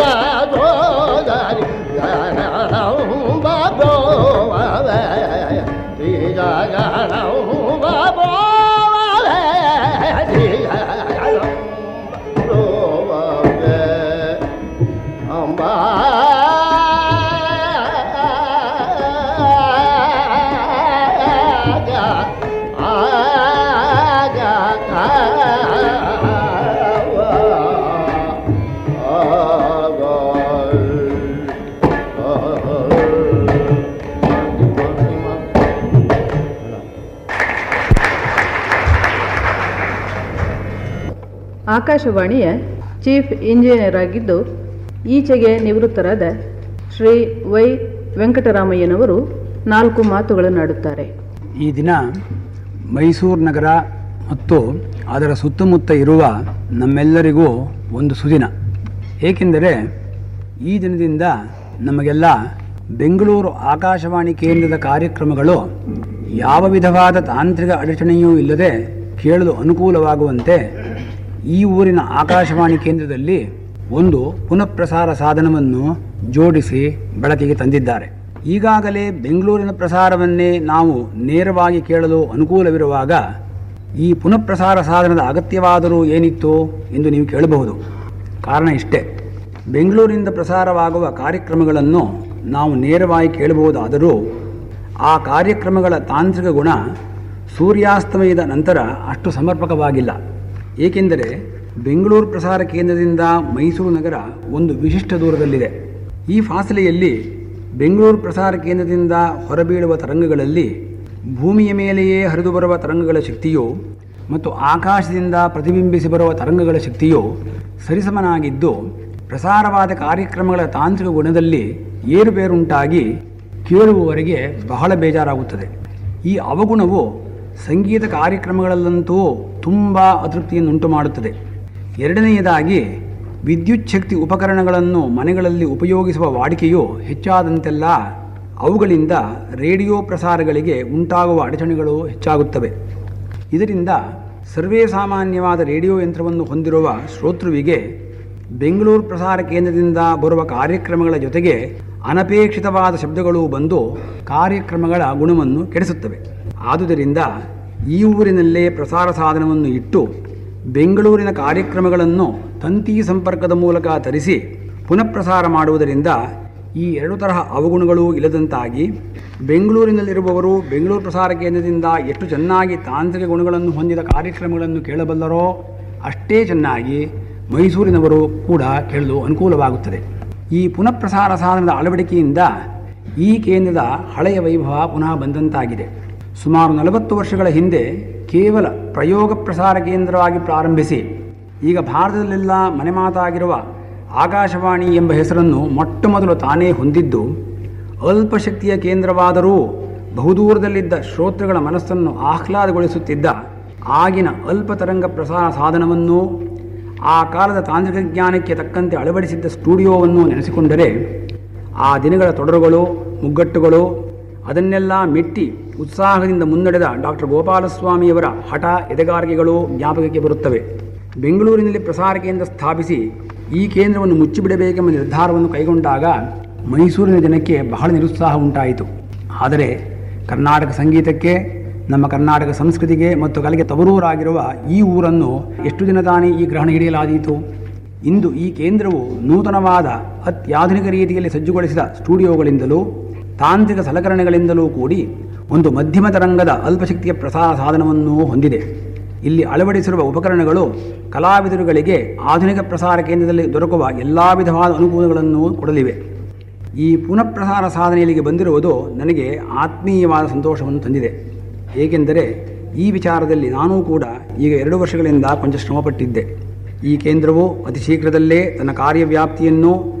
ಸೋದರಿ ಅಂಬ ಪ್ರೋಭ ಶ್ರೀ ಜಗದಂಬ ಆಕಾಶವಾಣಿಯ ಚೀಫ್ ಇಂಜಿನಿಯರ್ ಆಗಿದ್ದು ಈಚೆಗೆ ನಿವೃತ್ತರಾದ ಶ್ರೀ ವೈ ವೆಂಕಟರಾಮಯ್ಯನವರು 4 ಮಾತುಗಳನ್ನಾಡುತ್ತಾರೆ. ಈ ದಿನ ಮೈಸೂರು ನಗರ ಮತ್ತು ಅದರ ಸುತ್ತಮುತ್ತ ಇರುವ ನಮ್ಮೆಲ್ಲರಿಗೂ ಒಂದು ಸುದಿನ. ಏಕೆಂದರೆ ಈ ದಿನದಿಂದ ನಮಗೆಲ್ಲ ಬೆಂಗಳೂರು ಆಕಾಶವಾಣಿ ಕೇಂದ್ರದ ಕಾರ್ಯಕ್ರಮಗಳು ಯಾವ ವಿಧವಾದ ತಾಂತ್ರಿಕ ಅಡಚಣೆಯೂ ಇಲ್ಲದೆ ಕೇಳಲು ಅನುಕೂಲವಾಗುವಂತೆ ಈ ಊರಿನ ಆಕಾಶವಾಣಿ ಕೇಂದ್ರದಲ್ಲಿ ಒಂದು ಪುನಃಪ್ರಸಾರ ಸಾಧನವನ್ನು ಜೋಡಿಸಿ ಬಳಕೆಗೆ ತಂದಿದ್ದಾರೆ. ಈಗಾಗಲೇ ಬೆಂಗಳೂರಿನ ಪ್ರಸಾರವನ್ನೇ ನಾವು ನೇರವಾಗಿ ಕೇಳಲು ಅನುಕೂಲವಿರುವಾಗ ಈ ಪುನಃಪ್ರಸಾರ ಸಾಧನದ ಅಗತ್ಯವಾದರೂ ಏನಿತ್ತು ಎಂದು ನೀವು ಕೇಳಬಹುದು. ಕಾರಣ ಇಷ್ಟೇ, ಬೆಂಗಳೂರಿನಿಂದ ಪ್ರಸಾರವಾಗುವ ಕಾರ್ಯಕ್ರಮಗಳನ್ನು ನಾವು ನೇರವಾಗಿ ಕೇಳಬಹುದಾದರೂ ಆ ಕಾರ್ಯಕ್ರಮಗಳ ತಾಂತ್ರಿಕ ಗುಣ ಸೂರ್ಯಾಸ್ತಮಯದ ನಂತರ ಅಷ್ಟು ಸಮರ್ಪಕವಾಗಿಲ್ಲ. ಏಕೆಂದರೆ ಬೆಂಗಳೂರು ಪ್ರಸಾರ ಕೇಂದ್ರದಿಂದ ಮೈಸೂರು ನಗರ ಒಂದು ವಿಶಿಷ್ಟ ದೂರದಲ್ಲಿದೆ. ಈ ಫಾಸಲೆಯಲ್ಲಿ ಬೆಂಗಳೂರು ಪ್ರಸಾರ ಕೇಂದ್ರದಿಂದ ಹೊರಬೀಳುವ ತರಂಗಗಳಲ್ಲಿ ಭೂಮಿಯ ಮೇಲೆಯೇ ಹರಿದು ಬರುವ ತರಂಗಗಳ ಶಕ್ತಿಯು ಮತ್ತು ಆಕಾಶದಿಂದ ಪ್ರತಿಬಿಂಬಿಸಿ ಬರುವ ತರಂಗಗಳ ಶಕ್ತಿಯು ಸರಿಸಮನಾಗಿದ್ದು ಪ್ರಸಾರವಾದ ಕಾರ್ಯಕ್ರಮಗಳ ತಾಂತ್ರಿಕ ಗುಣದಲ್ಲಿ ಏರುಪೇರುಂಟಾಗಿ ಕೇಳುವವರೆಗೆ ಬಹಳ ಬೇಜಾರಾಗುತ್ತದೆ. ಈ ಅವಗುಣವು ಸಂಗೀತ ಕಾರ್ಯಕ್ರಮಗಳಲ್ಲಂತೂ ತುಂಬ ಅತೃಪ್ತಿಯನ್ನುಂಟು ಮಾಡುತ್ತದೆ. ಎರಡನೆಯದಾಗಿ ವಿದ್ಯುತ್ ಶಕ್ತಿ ಉಪಕರಣಗಳನ್ನು ಮನೆಗಳಲ್ಲಿ ಉಪಯೋಗಿಸುವ ವಾಡಿಕೆಯು ಹೆಚ್ಚಾದಂತೆಲ್ಲ ಅವುಗಳಿಂದ ರೇಡಿಯೋ ಪ್ರಸಾರಗಳಿಗೆ ಉಂಟಾಗುವ ಅಡಚಣೆಗಳು ಹೆಚ್ಚಾಗುತ್ತವೆ. ಇದರಿಂದ ಸರ್ವೇ ಸಾಮಾನ್ಯವಾದ ರೇಡಿಯೋ ಯಂತ್ರವನ್ನು ಹೊಂದಿರುವ ಶ್ರೋತೃವಿಗೆ ಬೆಂಗಳೂರು ಪ್ರಸಾರ ಕೇಂದ್ರದಿಂದ ಬರುವ ಕಾರ್ಯಕ್ರಮಗಳ ಜೊತೆಗೆ ಅನಪೇಕ್ಷಿತವಾದ ಶಬ್ದಗಳು ಬಂದು ಕಾರ್ಯಕ್ರಮಗಳ ಗುಣವನ್ನು ಕೆಡಿಸುತ್ತವೆ. ಆದುದರಿಂದ ಈ ಊರಿನಲ್ಲೇ ಪ್ರಸಾರ ಸಾಧನವನ್ನು ಇಟ್ಟು ಬೆಂಗಳೂರಿನ ಕಾರ್ಯಕ್ರಮಗಳನ್ನು ತಂತಿ ಸಂಪರ್ಕದ ಮೂಲಕ ತರಿಸಿ ಪುನಃಪ್ರಸಾರ ಮಾಡುವುದರಿಂದ ಈ 2 ತರಹ ಅವಗುಣಗಳು ಇಲ್ಲದಂತಾಗಿ ಬೆಂಗಳೂರಿನಲ್ಲಿರುವವರು ಬೆಂಗಳೂರು ಪ್ರಸಾರ ಕೇಂದ್ರದಿಂದ ಎಷ್ಟು ಚೆನ್ನಾಗಿ ತಾಂತ್ರಿಕ ಗುಣಗಳನ್ನು ಹೊಂದಿದ ಕಾರ್ಯಕ್ರಮಗಳನ್ನು ಕೇಳಬಲ್ಲರೋ ಅಷ್ಟೇ ಚೆನ್ನಾಗಿ ಮೈಸೂರಿನವರು ಕೂಡ ಕೇಳಲು ಅನುಕೂಲವಾಗುತ್ತದೆ. ಈ ಪುನಃಪ್ರಸಾರ ಸಾಧನದ ಅಳವಡಿಕೆಯಿಂದ ಈ ಕೇಂದ್ರದ ಹಳೆಯ ವೈಭವ ಪುನಃ ಬಂದಂತಾಗಿದೆ. ಸುಮಾರು 40 ವರ್ಷಗಳ ಹಿಂದೆ ಕೇವಲ ಪ್ರಯೋಗ ಪ್ರಸಾರ ಕೇಂದ್ರವಾಗಿ ಪ್ರಾರಂಭಿಸಿ ಈಗ ಭಾರತದಲ್ಲೆಲ್ಲ ಮನೆಮಾತಾಗಿರುವ ಆಕಾಶವಾಣಿ ಎಂಬ ಹೆಸರನ್ನು ಮೊಟ್ಟಮೊದಲು ತಾನೇ ಹೊಂದಿದ್ದು ಅಲ್ಪಶಕ್ತಿಯ ಕೇಂದ್ರವಾದರೂ ಬಹುದೂರದಲ್ಲಿದ್ದ ಶ್ರೋತೃಗಳ ಮನಸ್ಸನ್ನು ಆಹ್ಲಾದಗೊಳಿಸುತ್ತಿದ್ದ ಆಗಿನ ಅಲ್ಪ ತರಂಗ ಪ್ರಸಾರ ಸಾಧನವನ್ನು ಆ ಕಾಲದ ತಾಂತ್ರಿಕ ಜ್ಞಾನಕ್ಕೆ ತಕ್ಕಂತೆ ಅಳವಡಿಸಿದ್ದ ಸ್ಟುಡಿಯೋವನ್ನು ನೆನೆಸಿಕೊಂಡರೆ ಆ ದಿನಗಳ ತೊಡರುಗಳು ಮುಗ್ಗಟ್ಟುಗಳು ಅದನ್ನೆಲ್ಲ ಮೆಟ್ಟಿ ಉತ್ಸಾಹದಿಂದ ಮುನ್ನಡೆದ ಡಾಕ್ಟರ್ ಗೋಪಾಲಸ್ವಾಮಿಯವರ ಹಠ ಎದೆಗಾರಿಕೆಗಳು ಜ್ಞಾಪಕಕ್ಕೆ ಬರುತ್ತವೆ. ಬೆಂಗಳೂರಿನಲ್ಲಿ ಪ್ರಸಾರ ಕೇಂದ್ರ ಸ್ಥಾಪಿಸಿ ಈ ಕೇಂದ್ರವನ್ನು ಮುಚ್ಚಿಬಿಡಬೇಕೆಂಬ ನಿರ್ಧಾರವನ್ನು ಕೈಗೊಂಡಾಗ ಮೈಸೂರಿನ ಜನಕ್ಕೆ ಬಹಳ ನಿರುತ್ಸಾಹ ಉಂಟಾಯಿತು. ಆದರೆ ಕರ್ನಾಟಕ ಸಂಗೀತಕ್ಕೆ, ನಮ್ಮ ಕರ್ನಾಟಕ ಸಂಸ್ಕೃತಿಗೆ ಮತ್ತು ಕಲೆಗೆ ತವರೂರಾಗಿರುವ ಈ ಊರನ್ನು ಎಷ್ಟು ದಿನ ತಾನೇ ಈ ಗ್ರಹಣ ಹಿಡಿಯಲಾದೀತು? ಇಂದು ಈ ಕೇಂದ್ರವು ನೂತನವಾದ ಅತ್ಯಾಧುನಿಕ ರೀತಿಯಲ್ಲಿ ಸಜ್ಜುಗೊಳಿಸಿದ ಸ್ಟುಡಿಯೋಗಳಿಂದಲೂ ತಾಂತ್ರಿಕ ಸಲಕರಣೆಗಳಿಂದಲೂ ಕೂಡಿ ಒಂದು ಮಧ್ಯಮ ತರಂಗದ ಅಲ್ಪಶಕ್ತಿಯ ಪ್ರಸಾರ ಸಾಧನವನ್ನು ಹೊಂದಿದೆ. ಇಲ್ಲಿ ಅಳವಡಿಸಿರುವ ಉಪಕರಣಗಳು ಕಲಾವಿದರುಗಳಿಗೆ ಆಧುನಿಕ ಪ್ರಸಾರ ಕೇಂದ್ರದಲ್ಲಿ ದೊರಕುವ ಎಲ್ಲ ವಿಧವಾದ ಅನುಕೂಲಗಳನ್ನು ಕೊಡಲಿವೆ. ಈ ಪುನಃ ಪ್ರಸಾರ ಸಾಧನೆ ಇಲ್ಲಿಗೆ ಬಂದಿರುವುದು ನನಗೆ ಆತ್ಮೀಯವಾದ ಸಂತೋಷವನ್ನು ತಂದಿದೆ. ಏಕೆಂದರೆ ಈ ವಿಚಾರದಲ್ಲಿ ನಾನೂ ಕೂಡ ಈಗ 2 ವರ್ಷಗಳಿಂದ ಕೊಂಚ ಶ್ರಮಪಟ್ಟಿದ್ದೆ. ಈ ಕೇಂದ್ರವು ಅತಿ ಶೀಘ್ರದಲ್ಲೇ ತನ್ನ ಕಾರ್ಯವ್ಯಾಪ್ತಿಯನ್ನು,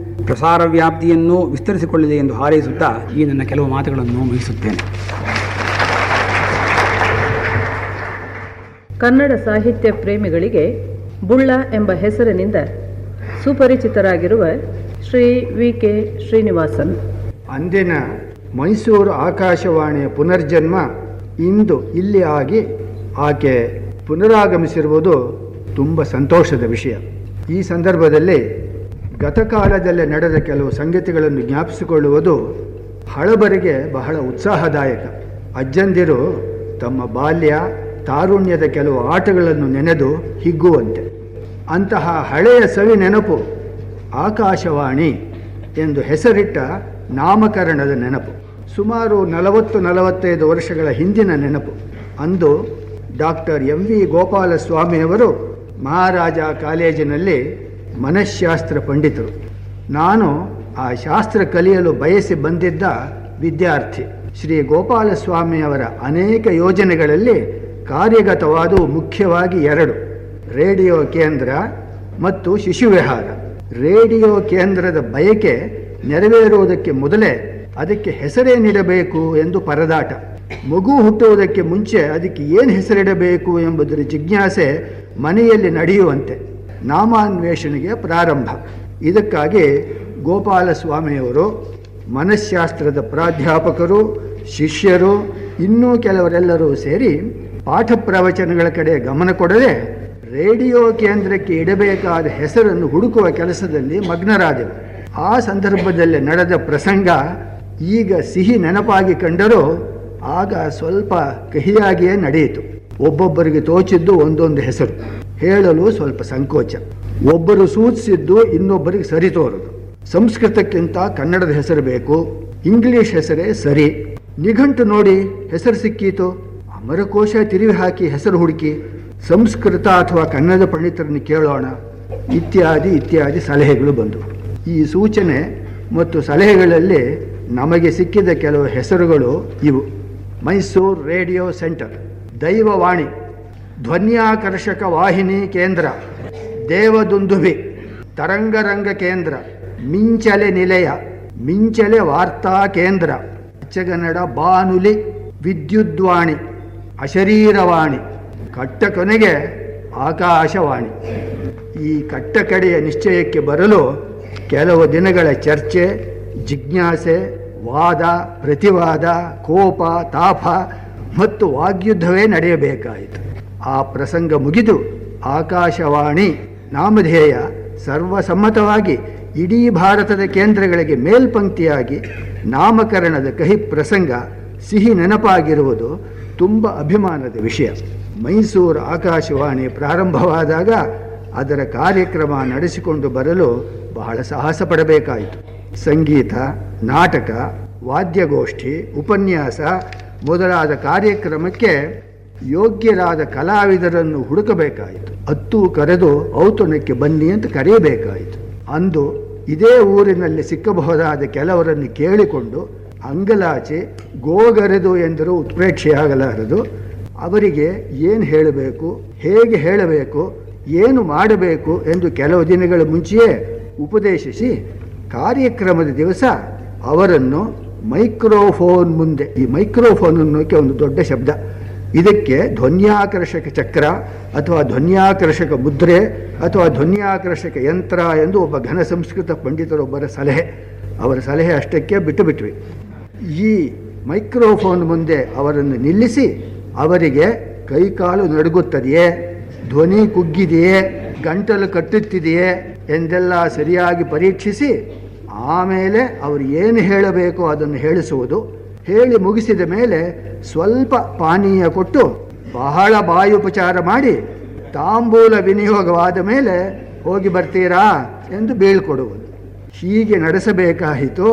ಪ್ರಸಾರ ವ್ಯಾಪ್ತಿಯನ್ನು ವಿಸ್ತರಿಸಿಕೊಳ್ಳಲಿದೆ ಎಂದು ಹಾರೈಸುತ್ತಾ ಈ ನನ್ನ ಕೆಲವು ಮಾತುಗಳನ್ನು ಮುಗಿಸುತ್ತೇನೆ. ಕನ್ನಡ ಸಾಹಿತ್ಯ ಪ್ರೇಮಿಗಳಿಗೆ ಬುಳ್ಳ ಎಂಬ ಹೆಸರಿನಿಂದ ಸುಪರಿಚಿತರಾಗಿರುವ ಶ್ರೀ ವಿ.ಕೆ. ಶ್ರೀನಿವಾಸನ್. ಅಂದಿನ ಮೈಸೂರು ಆಕಾಶವಾಣಿಯ ಪುನರ್ಜನ್ಮ ಇಂದು ಇಲ್ಲಿ ಆಗಿ ಆಕೆ ಪುನರಾಗಮಿಸಿರುವುದು ತುಂಬ ಸಂತೋಷದ ವಿಷಯ. ಈ ಸಂದರ್ಭದಲ್ಲಿ ಗತಕಾಲದಲ್ಲೇ ನಡೆದ ಕೆಲವು ಸಂಗತಿಗಳನ್ನು ಜ್ಞಾಪಿಸಿಕೊಳ್ಳುವುದು ಹಳಬರಿಗೆ ಬಹಳ ಉತ್ಸಾಹದಾಯಕ. ಅಜ್ಜಂದಿರು ತಮ್ಮ ಬಾಲ್ಯ ತಾರುಣ್ಯದ ಕೆಲವು ಆಟಗಳನ್ನು ನೆನೆದು ಹಿಗ್ಗುವಂತೆ. ಅಂತಹ ಹಳೆಯ ಸವಿ ನೆನಪು ಆಕಾಶವಾಣಿ ಎಂದು ಹೆಸರಿಟ್ಟ ನಾಮಕರಣದ ನೆನಪು. ಸುಮಾರು 40-45 ವರ್ಷಗಳ ಹಿಂದಿನ ನೆನಪು. ಅಂದು ಡಾಕ್ಟರ್ ಎಂ.ವಿ. ಗೋಪಾಲಸ್ವಾಮಿಯವರು ಮಹಾರಾಜ ಕಾಲೇಜಿನಲ್ಲಿ ಮನಃಶಾಸ್ತ್ರ ಪಂಡಿತರು. ನಾನು ಆ ಶಾಸ್ತ್ರ ಕಲಿಯಲು ಬಯಸಿ ಬಂದಿದ್ದ ವಿದ್ಯಾರ್ಥಿ. ಶ್ರೀ ಗೋಪಾಲಸ್ವಾಮಿಯವರ ಅನೇಕ ಯೋಜನೆಗಳಲ್ಲಿ ಕಾರ್ಯಗತವಾದವು ಮುಖ್ಯವಾಗಿ 2: ರೇಡಿಯೋ ಕೇಂದ್ರ ಮತ್ತು ಶಿಶುವಿಹಾರ. ರೇಡಿಯೋ ಕೇಂದ್ರದ ಬಯಕೆ ನೆರವೇರುವುದಕ್ಕೆ ಮೊದಲೇ ಅದಕ್ಕೆ ಹೆಸರೇನಿಡಬೇಕು ಎಂದು ಪರದಾಟ. ಮಗು ಹುಟ್ಟುವುದಕ್ಕೆ ಮುಂಚೆ ಅದಕ್ಕೆ ಏನು ಹೆಸರಿಡಬೇಕು ಎಂಬುದರ ಜಿಜ್ಞಾಸೆ ಮನೆಯಲ್ಲಿ ನಡೆಯುವಂತೆ ನಾಮಾನ್ವೇಷಣೆಗೆ ಪ್ರಾರಂಭ. ಇದಕ್ಕಾಗಿ ಗೋಪಾಲಸ್ವಾಮಿಯವರು ಮನಃಶಾಸ್ತ್ರದ ಪ್ರಾಧ್ಯಾಪಕರು, ಶಿಷ್ಯರು, ಇನ್ನೂ ಕೆಲವರೆಲ್ಲರೂ ಸೇರಿ ಪಾಠ ಪ್ರವಚನಗಳ ಕಡೆ ಗಮನ ಕೊಡದೆ ರೇಡಿಯೋ ಕೇಂದ್ರಕ್ಕೆ ಇಡಬೇಕಾದ ಹೆಸರನ್ನು ಹುಡುಕುವ ಕೆಲಸದಲ್ಲಿ ಮಗ್ನರಾದೆವು. ಆ ಸಂದರ್ಭದಲ್ಲಿ ನಡೆದ ಪ್ರಸಂಗ ಈಗ ಸಿಹಿ ನೆನಪಾಗಿ ಕಂಡರೂ ಆಗ ಸ್ವಲ್ಪ ಕಹಿಯಾಗಿಯೇ ನಡೆಯಿತು. ಒಬ್ಬೊಬ್ಬರಿಗೆ ತೋಚಿದ್ದು ಒಂದೊಂದು ಹೆಸರು, ಹೇಳಲು ಸ್ವಲ್ಪ ಸಂಕೋಚ. ಒಬ್ಬರು ಸೂಚಿಸಿದ್ದು ಇನ್ನೊಬ್ಬರಿಗೆ ಸರಿ ತೋರದು. ಸಂಸ್ಕೃತಕ್ಕಿಂತ ಕನ್ನಡದ ಹೆಸರು ಬೇಕು, ಇಂಗ್ಲಿಷ್ ಹೆಸರೇ ಸರಿ, ನಿಘಂಟು ನೋಡಿ ಹೆಸರು ಸಿಕ್ಕೀತು, ಅಮರಕೋಶ ತಿರುವಿ ಹಾಕಿ ಹೆಸರು ಹುಡುಕಿ ಸಂಸ್ಕೃತ ಅಥವಾ ಕನ್ನಡ ಪಂಡಿತರನ್ನು ಕೇಳೋಣ, ಇತ್ಯಾದಿ ಇತ್ಯಾದಿ ಸಲಹೆಗಳು ಬಂದವು. ಈ ಸೂಚನೆ ಮತ್ತು ಸಲಹೆಗಳಲ್ಲಿ ನಮಗೆ ಸಿಕ್ಕಿದ ಕೆಲವು ಹೆಸರುಗಳು ಇವು: ಮೈಸೂರು ರೇಡಿಯೋ ಸೆಂಟರ್, ದೈವವಾಣಿ, ಧ್ವನ್ಯಾಕರ್ಷಕ ವಾಹಿನಿ ಕೇಂದ್ರ, ದೇವದುಂದುಭಿ, ತರಂಗರಂಗ ಕೇಂದ್ರ, ಮಿಂಚಲೆ ನಿಲಯ, ಮಿಂಚಲೆ ವಾರ್ತಾ ಕೇಂದ್ರ, ಯಕ್ಷಗನ್ನಡ ಬಾನುಲಿ, ವಿದ್ಯುದ್ವಾಣಿ, ಅಶರೀರವಾಣಿ, ಕಟ್ಟ ಕೊನೆಗೆ ಆಕಾಶವಾಣಿ. ಈ ಕಟ್ಟಕಡೆಯ ನಿಶ್ಚಯಕ್ಕೆ ಬರಲು ಕೆಲವು ದಿನಗಳ ಚರ್ಚೆ, ಜಿಜ್ಞಾಸೆ, ವಾದ ಪ್ರತಿವಾದ, ಕೋಪ ತಾಪ ಮತ್ತು ವಾಗ್ಯುದ್ಧವೇ ನಡೆಯಬೇಕಾಯಿತು. ಆ ಪ್ರಸಂಗ ಮುಗಿದು ಆಕಾಶವಾಣಿ ನಾಮಧೇಯ ಸರ್ವಸಮ್ಮತವಾಗಿ ಇಡೀ ಭಾರತದ ಕೇಂದ್ರಗಳಿಗೆ ಮೇಲ್ಪಂಕ್ತಿಯಾಗಿ ನಾಮಕರಣದ ಕಹಿ ಪ್ರಸಂಗ ಸಿಹಿ ನೆನಪಾಗಿರುವುದು ತುಂಬ ಅಭಿಮಾನದ ವಿಷಯ. ಮೈಸೂರು ಆಕಾಶವಾಣಿ ಪ್ರಾರಂಭವಾದಾಗ ಅದರ ಕಾರ್ಯಕ್ರಮ ನಡೆಸಿಕೊಂಡು ಬರಲು ಬಹಳ ಸಾಹಸ ಪಡಬೇಕಾಯಿತು. ಸಂಗೀತ, ನಾಟಕ, ವಾದ್ಯಗೋಷ್ಠಿ, ಉಪನ್ಯಾಸ ಮೊದಲಾದ ಕಾರ್ಯಕ್ರಮಕ್ಕೆ ಯೋಗ್ಯರಾದ ಕಲಾವಿದರನ್ನು ಹುಡುಕಬೇಕಾಯಿತು. ಅತ್ತು ಕರೆದು ಔತಣಕ್ಕೆ ಬನ್ನಿ ಅಂತ ಕರೆಯಬೇಕಾಯಿತು. ಅಂದು ಇದೇ ಊರಿನಲ್ಲಿ ಸಿಕ್ಕಬಹುದಾದ ಕೆಲವರನ್ನು ಕೇಳಿಕೊಂಡು ಅಂಗಲಾಚೆ ಗೋಗರೆದು ಎಂದರೂ ಉತ್ಪ್ರೇಕ್ಷೆಯಾಗಲಾರದು. ಅವರಿಗೆ ಏನು ಹೇಳಬೇಕು, ಹೇಗೆ ಹೇಳಬೇಕು, ಏನು ಮಾಡಬೇಕು ಎಂದು ಕೆಲವು ದಿನಗಳ ಮುಂಚೆಯೇ ಉಪದೇಶಿಸಿ ಕಾರ್ಯಕ್ರಮದ ದಿವಸ ಅವರನ್ನು ಮೈಕ್ರೋಫೋನ್ ಮುಂದೆ, ಈ ಮೈಕ್ರೋಫೋನ್ ಅನ್ನೋಕ್ಕೆ ಒಂದು ದೊಡ್ಡ ಶಬ್ದ, ಇದಕ್ಕೆ ಧ್ವನ್ಯಾಕರ್ಷಕ ಚಕ್ರ ಅಥವಾ ಧ್ವನ್ಯಾಕರ್ಷಕ ಮುದ್ರೆ ಅಥವಾ ಧ್ವನ್ಯಾಕರ್ಷಕ ಯಂತ್ರ ಎಂದು ಒಬ್ಬ ಘನ ಸಂಸ್ಕೃತ ಪಂಡಿತರೊಬ್ಬರ ಸಲಹೆ, ಅವರ ಸಲಹೆ ಅಷ್ಟಕ್ಕೆ ಬಿಟ್ಟುಬಿಟ್ವಿ. ಈ ಮೈಕ್ರೋಫೋನ್ ಮುಂದೆ ಅವರನ್ನು ನಿಲ್ಲಿಸಿ ಅವರಿಗೆ ಕೈಕಾಲು ನಡುಗುತ್ತದೆಯೇ, ಧ್ವನಿ ಕುಗ್ಗಿದೆಯೇ ಗಂಟಲು ಕಟ್ಟುತ್ತಿದೆಯೇ ಎಂದೆಲ್ಲ ಸರಿಯಾಗಿ ಪರೀಕ್ಷಿಸಿ ಆಮೇಲೆ ಅವರು ಏನು ಹೇಳಬೇಕೋ ಅದನ್ನು ಹೇಳಿಸುವುದು. ಹೇಳಿ ಮುಗಿಸಿದ ಮೇಲೆ ಸ್ವಲ್ಪ ಪಾನೀಯ ಕೊಟ್ಟು ಬಹಳ ಬಾಯುಪಚಾರ ಮಾಡಿ ತಾಂಬೂಲ ವಿನಿಯೋಗವಾದ ಮೇಲೆ ಹೋಗಿ ಬರ್ತೀರಾ ಎಂದು ಬೀಳ್ಕೊಡುವುದು. ಹೀಗೆ ನಡೆಸಬೇಕಾಯಿತು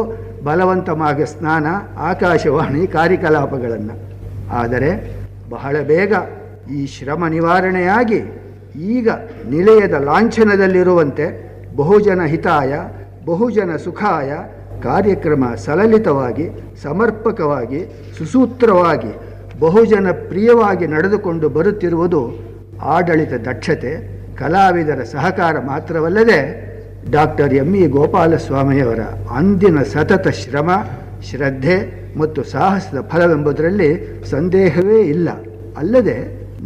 ಬಲವಂತವಾಗಿ ಸ್ನಾನ, ಆಕಾಶವಾಣಿ ಕಾರ್ಯಕಲಾಪಗಳನ್ನು. ಆದರೆ ಬಹಳ ಬೇಗ ಈ ಶ್ರಮ ನಿವಾರಣೆಯಾಗಿ ಈಗ ನಿಲಯದ ಲಾಂಛನದಲ್ಲಿರುವಂತೆ ಬಹುಜನ ಹಿತಾಯ ಬಹುಜನ ಸುಖಾಯ ಕಾರ್ಯಕ್ರಮ ಸಲಲಿತವಾಗಿ, ಸಮರ್ಪಕವಾಗಿ, ಸುಸೂತ್ರವಾಗಿ, ಬಹುಜನ ಪ್ರಿಯವಾಗಿ ನಡೆದುಕೊಂಡು ಬರುತ್ತಿರುವುದು ಆಡಳಿತ ದಕ್ಷತೆ, ಕಲಾವಿದರ ಸಹಕಾರ ಮಾತ್ರವಲ್ಲದೆ ಡಾಕ್ಟರ್ ಎಂ ಇ ಗೋಪಾಲಸ್ವಾಮಿಯವರ ಅಂದಿನ ಸತತ ಶ್ರಮ, ಶ್ರದ್ಧೆ ಮತ್ತು ಸಾಹಸದ ಫಲವೆಂಬುದರಲ್ಲಿ ಸಂದೇಹವೇ ಇಲ್ಲ. ಅಲ್ಲದೆ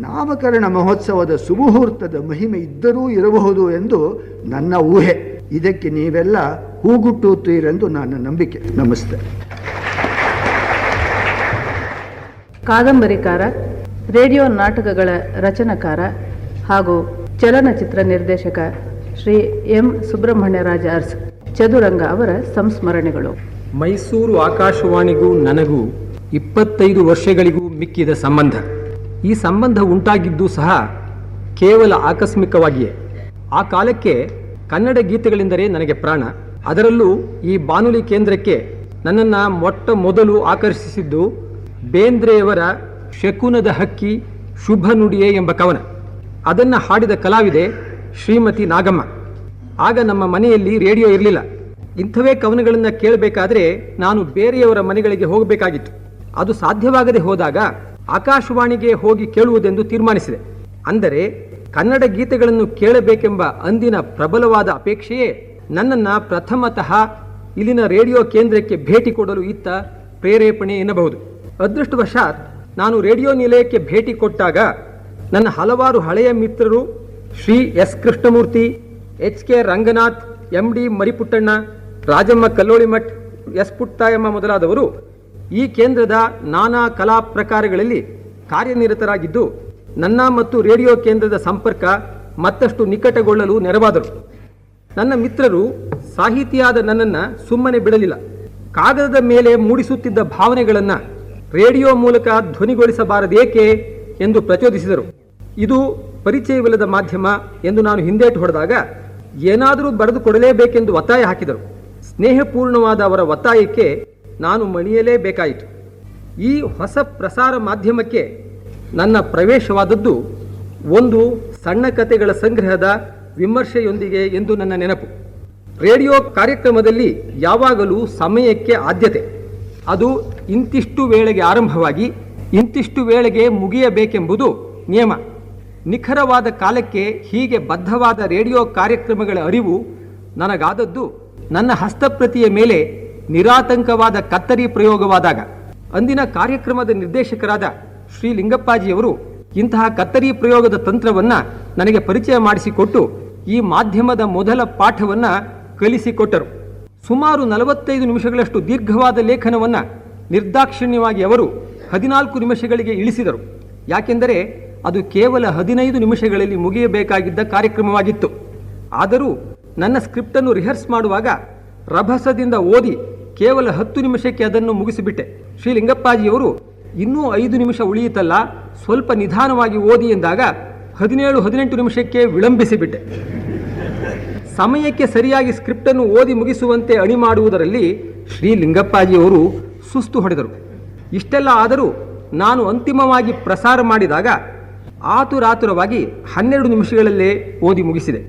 ನಾಮಕರಣ ಮಹೋತ್ಸವದ ಸುಮುಹೂರ್ತದ ಮಹಿಮೆ ಇದ್ದರೂ ಇರಬಹುದು ಎಂದು ನನ್ನ ಊಹೆ. ಇದಕ್ಕೆ ನೀವೆಲ್ಲ ಹೂಗುಟ್ಟುತ್ತೀರೆಂದು ನನ್ನ ನಂಬಿಕೆ. ನಮಸ್ತೆ. ಕಾದಂಬರಿಕಾರ, ರೇಡಿಯೋ ನಾಟಕಗಳ ರಚನಕಾರ ಹಾಗೂ ಚಲನಚಿತ್ರ ನಿರ್ದೇಶಕ ಶ್ರೀ ಎಂ ಸುಬ್ರಹ್ಮಣ್ಯರಾಜ ಅರ್ಸ್ ಚದುರಂಗ ಅವರ ಸಂಸ್ಮರಣೆಗಳು. ಮೈಸೂರು ಆಕಾಶವಾಣಿಗೂ ನನಗೂ 25 ವರ್ಷಗಳಿಗೂ ಮಿಕ್ಕಿದ ಸಂಬಂಧ. ಈ ಸಂಬಂಧ ಉಂಟಾಗಿದ್ದು ಸಹ ಕೇವಲ ಆಕಸ್ಮಿಕವಾಗಿಯೇ. ಆ ಕಾಲಕ್ಕೆ ಕನ್ನಡ ಗೀತೆಗಳೆಂದರೆ ನನಗೆ ಪ್ರಾಣ. ಅದರಲ್ಲೂ ಈ ಬಾನುಲಿ ಕೇಂದ್ರಕ್ಕೆ ನನ್ನನ್ನು ಮೊಟ್ಟ ಮೊದಲು ಆಕರ್ಷಿಸಿದ್ದು ಬೇಂದ್ರೆಯವರ ಶಕುನದ ಹಕ್ಕಿ ಶುಭ ನುಡಿಯೇ ಎಂಬ ಕವನ. ಅದನ್ನು ಹಾಡಿದ ಕಲಾವಿದೆ ಶ್ರೀಮತಿ ನಾಗಮ್ಮ. ಆಗ ನಮ್ಮ ಮನೆಯಲ್ಲಿ ರೇಡಿಯೋ ಇರಲಿಲ್ಲ. ಇಂಥವೇ ಕವನಗಳನ್ನು ಕೇಳಬೇಕಾದ್ರೆ ನಾನು ಬೇರೆಯವರ ಮನೆಗಳಿಗೆ ಹೋಗಬೇಕಾಗಿತ್ತು. ಅದು ಸಾಧ್ಯವಾಗದೆ ಹೋದಾಗ ಆಕಾಶವಾಣಿಗೆ ಹೋಗಿ ಕೇಳುವುದೆಂದು ತೀರ್ಮಾನಿಸಿದೆ. ಅಂದರೆ ಕನ್ನಡ ಗೀತೆಗಳನ್ನು ಕೇಳಬೇಕೆಂಬ ಅಂದಿನ ಪ್ರಬಲವಾದ ಅಪೇಕ್ಷೆಯೇ ನನ್ನನ್ನು ಪ್ರಥಮತಃ ಇಲ್ಲಿನ ರೇಡಿಯೋ ಕೇಂದ್ರಕ್ಕೆ ಭೇಟಿ ಕೊಡಲು ಇತ್ತ ಪ್ರೇರೇಪಣೆ ಎನ್ನಬಹುದು. ಅದೃಷ್ಟವಶಾತ್ ನಾನು ರೇಡಿಯೋ ನಿಲಯಕ್ಕೆ ಭೇಟಿ ಕೊಟ್ಟಾಗ ನನ್ನ ಹಲವಾರು ಹಳೆಯ ಮಿತ್ರರು Shri S Krishnamurthy, H K Ranganath, M D Mariputtanna, Rajamma Kallolimath, S Puttayamma ಮೊದಲಾದವರು ಈ ಕೇಂದ್ರದ ನಾನಾ ಕಲಾ ಪ್ರಕಾರಗಳಲ್ಲಿ ಕಾರ್ಯನಿರತರಾಗಿದ್ದು ನನ್ನ ಮತ್ತು ರೇಡಿಯೋ ಕೇಂದ್ರದ ಸಂಪರ್ಕ ಮತ್ತಷ್ಟು ನಿಕಟಗೊಳ್ಳಲು ನೆರವಾದರು. ನನ್ನ ಮಿತ್ರರು ಸಾಹಿತಿಯಾದ ನನ್ನನ್ನು ಸುಮ್ಮನೆ ಬಿಡಲಿಲ್ಲ. ಕಾಗದದ ಮೇಲೆ ಮೂಡಿಸುತ್ತಿದ್ದ ಭಾವನೆಗಳನ್ನು ರೇಡಿಯೋ ಮೂಲಕ ಧ್ವನಿಗೊಳಿಸಬಾರದೇಕೆ ಎಂದು ಪ್ರಚೋದಿಸಿದರು. ಇದು ಪರಿಚಯವಿಲ್ಲದ ಮಾಧ್ಯಮ ಎಂದು ನಾನು ಹಿಂದೇಟು ಹೊಡೆದಾಗ ಏನಾದರೂ ಬರೆದು ಕೊಡಲೇಬೇಕೆಂದು ಒತ್ತಾಯ ಹಾಕಿದರು. ಸ್ನೇಹಪೂರ್ಣವಾದ ಅವರ ಒತ್ತಾಯಕ್ಕೆ ನಾನು ಮಣಿಯಲೇಬೇಕಾಯಿತು. ಈ ಹೊಸ ಪ್ರಸಾರ ಮಾಧ್ಯಮಕ್ಕೆ ನನ್ನ ಪ್ರವೇಶವಾದದ್ದು ಒಂದು ಸಣ್ಣ ಕಥೆಗಳ ಸಂಗ್ರಹದ ವಿಮರ್ಶೆಯೊಂದಿಗೆ ಎಂದು ನನ್ನ ನೆನಪು. ರೇಡಿಯೋ ಕಾರ್ಯಕ್ರಮದಲ್ಲಿ ಯಾವಾಗಲೂ ಸಮಯಕ್ಕೆ ಆದ್ಯತೆ. ಅದು ಇಂತಿಷ್ಟು ವೇಳೆಗೆ ಆರಂಭವಾಗಿ ಇಂತಿಷ್ಟು ವೇಳೆಗೆ ಮುಗಿಯಬೇಕೆಂಬುದು ನಿಯಮ. ನಿಖರವಾದ ಕಾಲಕ್ಕೆ ಹೀಗೆ ಬದ್ಧವಾದ ರೇಡಿಯೋ ಕಾರ್ಯಕ್ರಮಗಳ ಅರಿವು ನನಗಾದದ್ದು ನನ್ನ ಹಸ್ತಪ್ರತಿಯ ಮೇಲೆ ನಿರಾತಂಕವಾದ ಕತ್ತರಿ ಪ್ರಯೋಗವಾದಾಗ. ಅಂದಿನ ಕಾರ್ಯಕ್ರಮದ ನಿರ್ದೇಶಕರಾದ ಶ್ರೀ ಲಿಂಗಪ್ಪಾಜಿಯವರು ಇಂತಹ ಕತ್ತರಿ ಪ್ರಯೋಗದ ತಂತ್ರವನ್ನು ನನಗೆ ಪರಿಚಯ ಮಾಡಿಸಿಕೊಟ್ಟು ಈ ಮಾಧ್ಯಮದ ಮೊದಲ ಪಾಠವನ್ನು ಕಲಿಸಿಕೊಟ್ಟರು. ಸುಮಾರು 45 ನಿಮಿಷಗಳಷ್ಟು ದೀರ್ಘವಾದ ಲೇಖನವನ್ನು ನಿರ್ದಾಕ್ಷಿಣ್ಯವಾಗಿ ಅವರು 14 ನಿಮಿಷಗಳಿಗೆ ಇಳಿಸಿದರು. ಯಾಕೆಂದರೆ ಅದು ಕೇವಲ 15 ನಿಮಿಷಗಳಲ್ಲಿ ಮುಗಿಯಬೇಕಾಗಿದ್ದ ಕಾರ್ಯಕ್ರಮವಾಗಿತ್ತು. ಆದರೂ ನನ್ನ ಸ್ಕ್ರಿಪ್ಟನ್ನು ರಿಹರ್ಸ್ ಮಾಡುವಾಗ ರಭಸದಿಂದ ಓದಿ ಕೇವಲ 10 ನಿಮಿಷಕ್ಕೆ ಅದನ್ನು ಮುಗಿಸಿಬಿಟ್ಟೆ. ಶ್ರೀ ಲಿಂಗಪ್ಪಾಜಿಯವರು ಇನ್ನೂ 5 ನಿಮಿಷ ಉಳಿಯಿತಲ್ಲ, ಸ್ವಲ್ಪ ನಿಧಾನವಾಗಿ ಓದಿ ಎಂದಾಗ 17-18 ನಿಮಿಷಕ್ಕೆ ವಿಳಂಬಿಸಿಬಿಟ್ಟೆ. ಸಮಯಕ್ಕೆ ಸರಿಯಾಗಿ ಸ್ಕ್ರಿಪ್ಟನ್ನು ಓದಿ ಮುಗಿಸುವಂತೆ ಅಣಿ ಮಾಡುವುದರಲ್ಲಿ ಶ್ರೀ ಲಿಂಗಪ್ಪಾಜಿಯವರು ಸುಸ್ತು ಹೊಡೆದರು. ಇಷ್ಟೆಲ್ಲ ಆದರೂ ನಾನು ಅಂತಿಮವಾಗಿ ಪ್ರಸಾರ ಮಾಡಿದಾಗ ಆತುರಾತುರವಾಗಿ 12 ನಿಮಿಷಗಳಲ್ಲೇ ಓದಿ ಮುಗಿಸಿದೆ.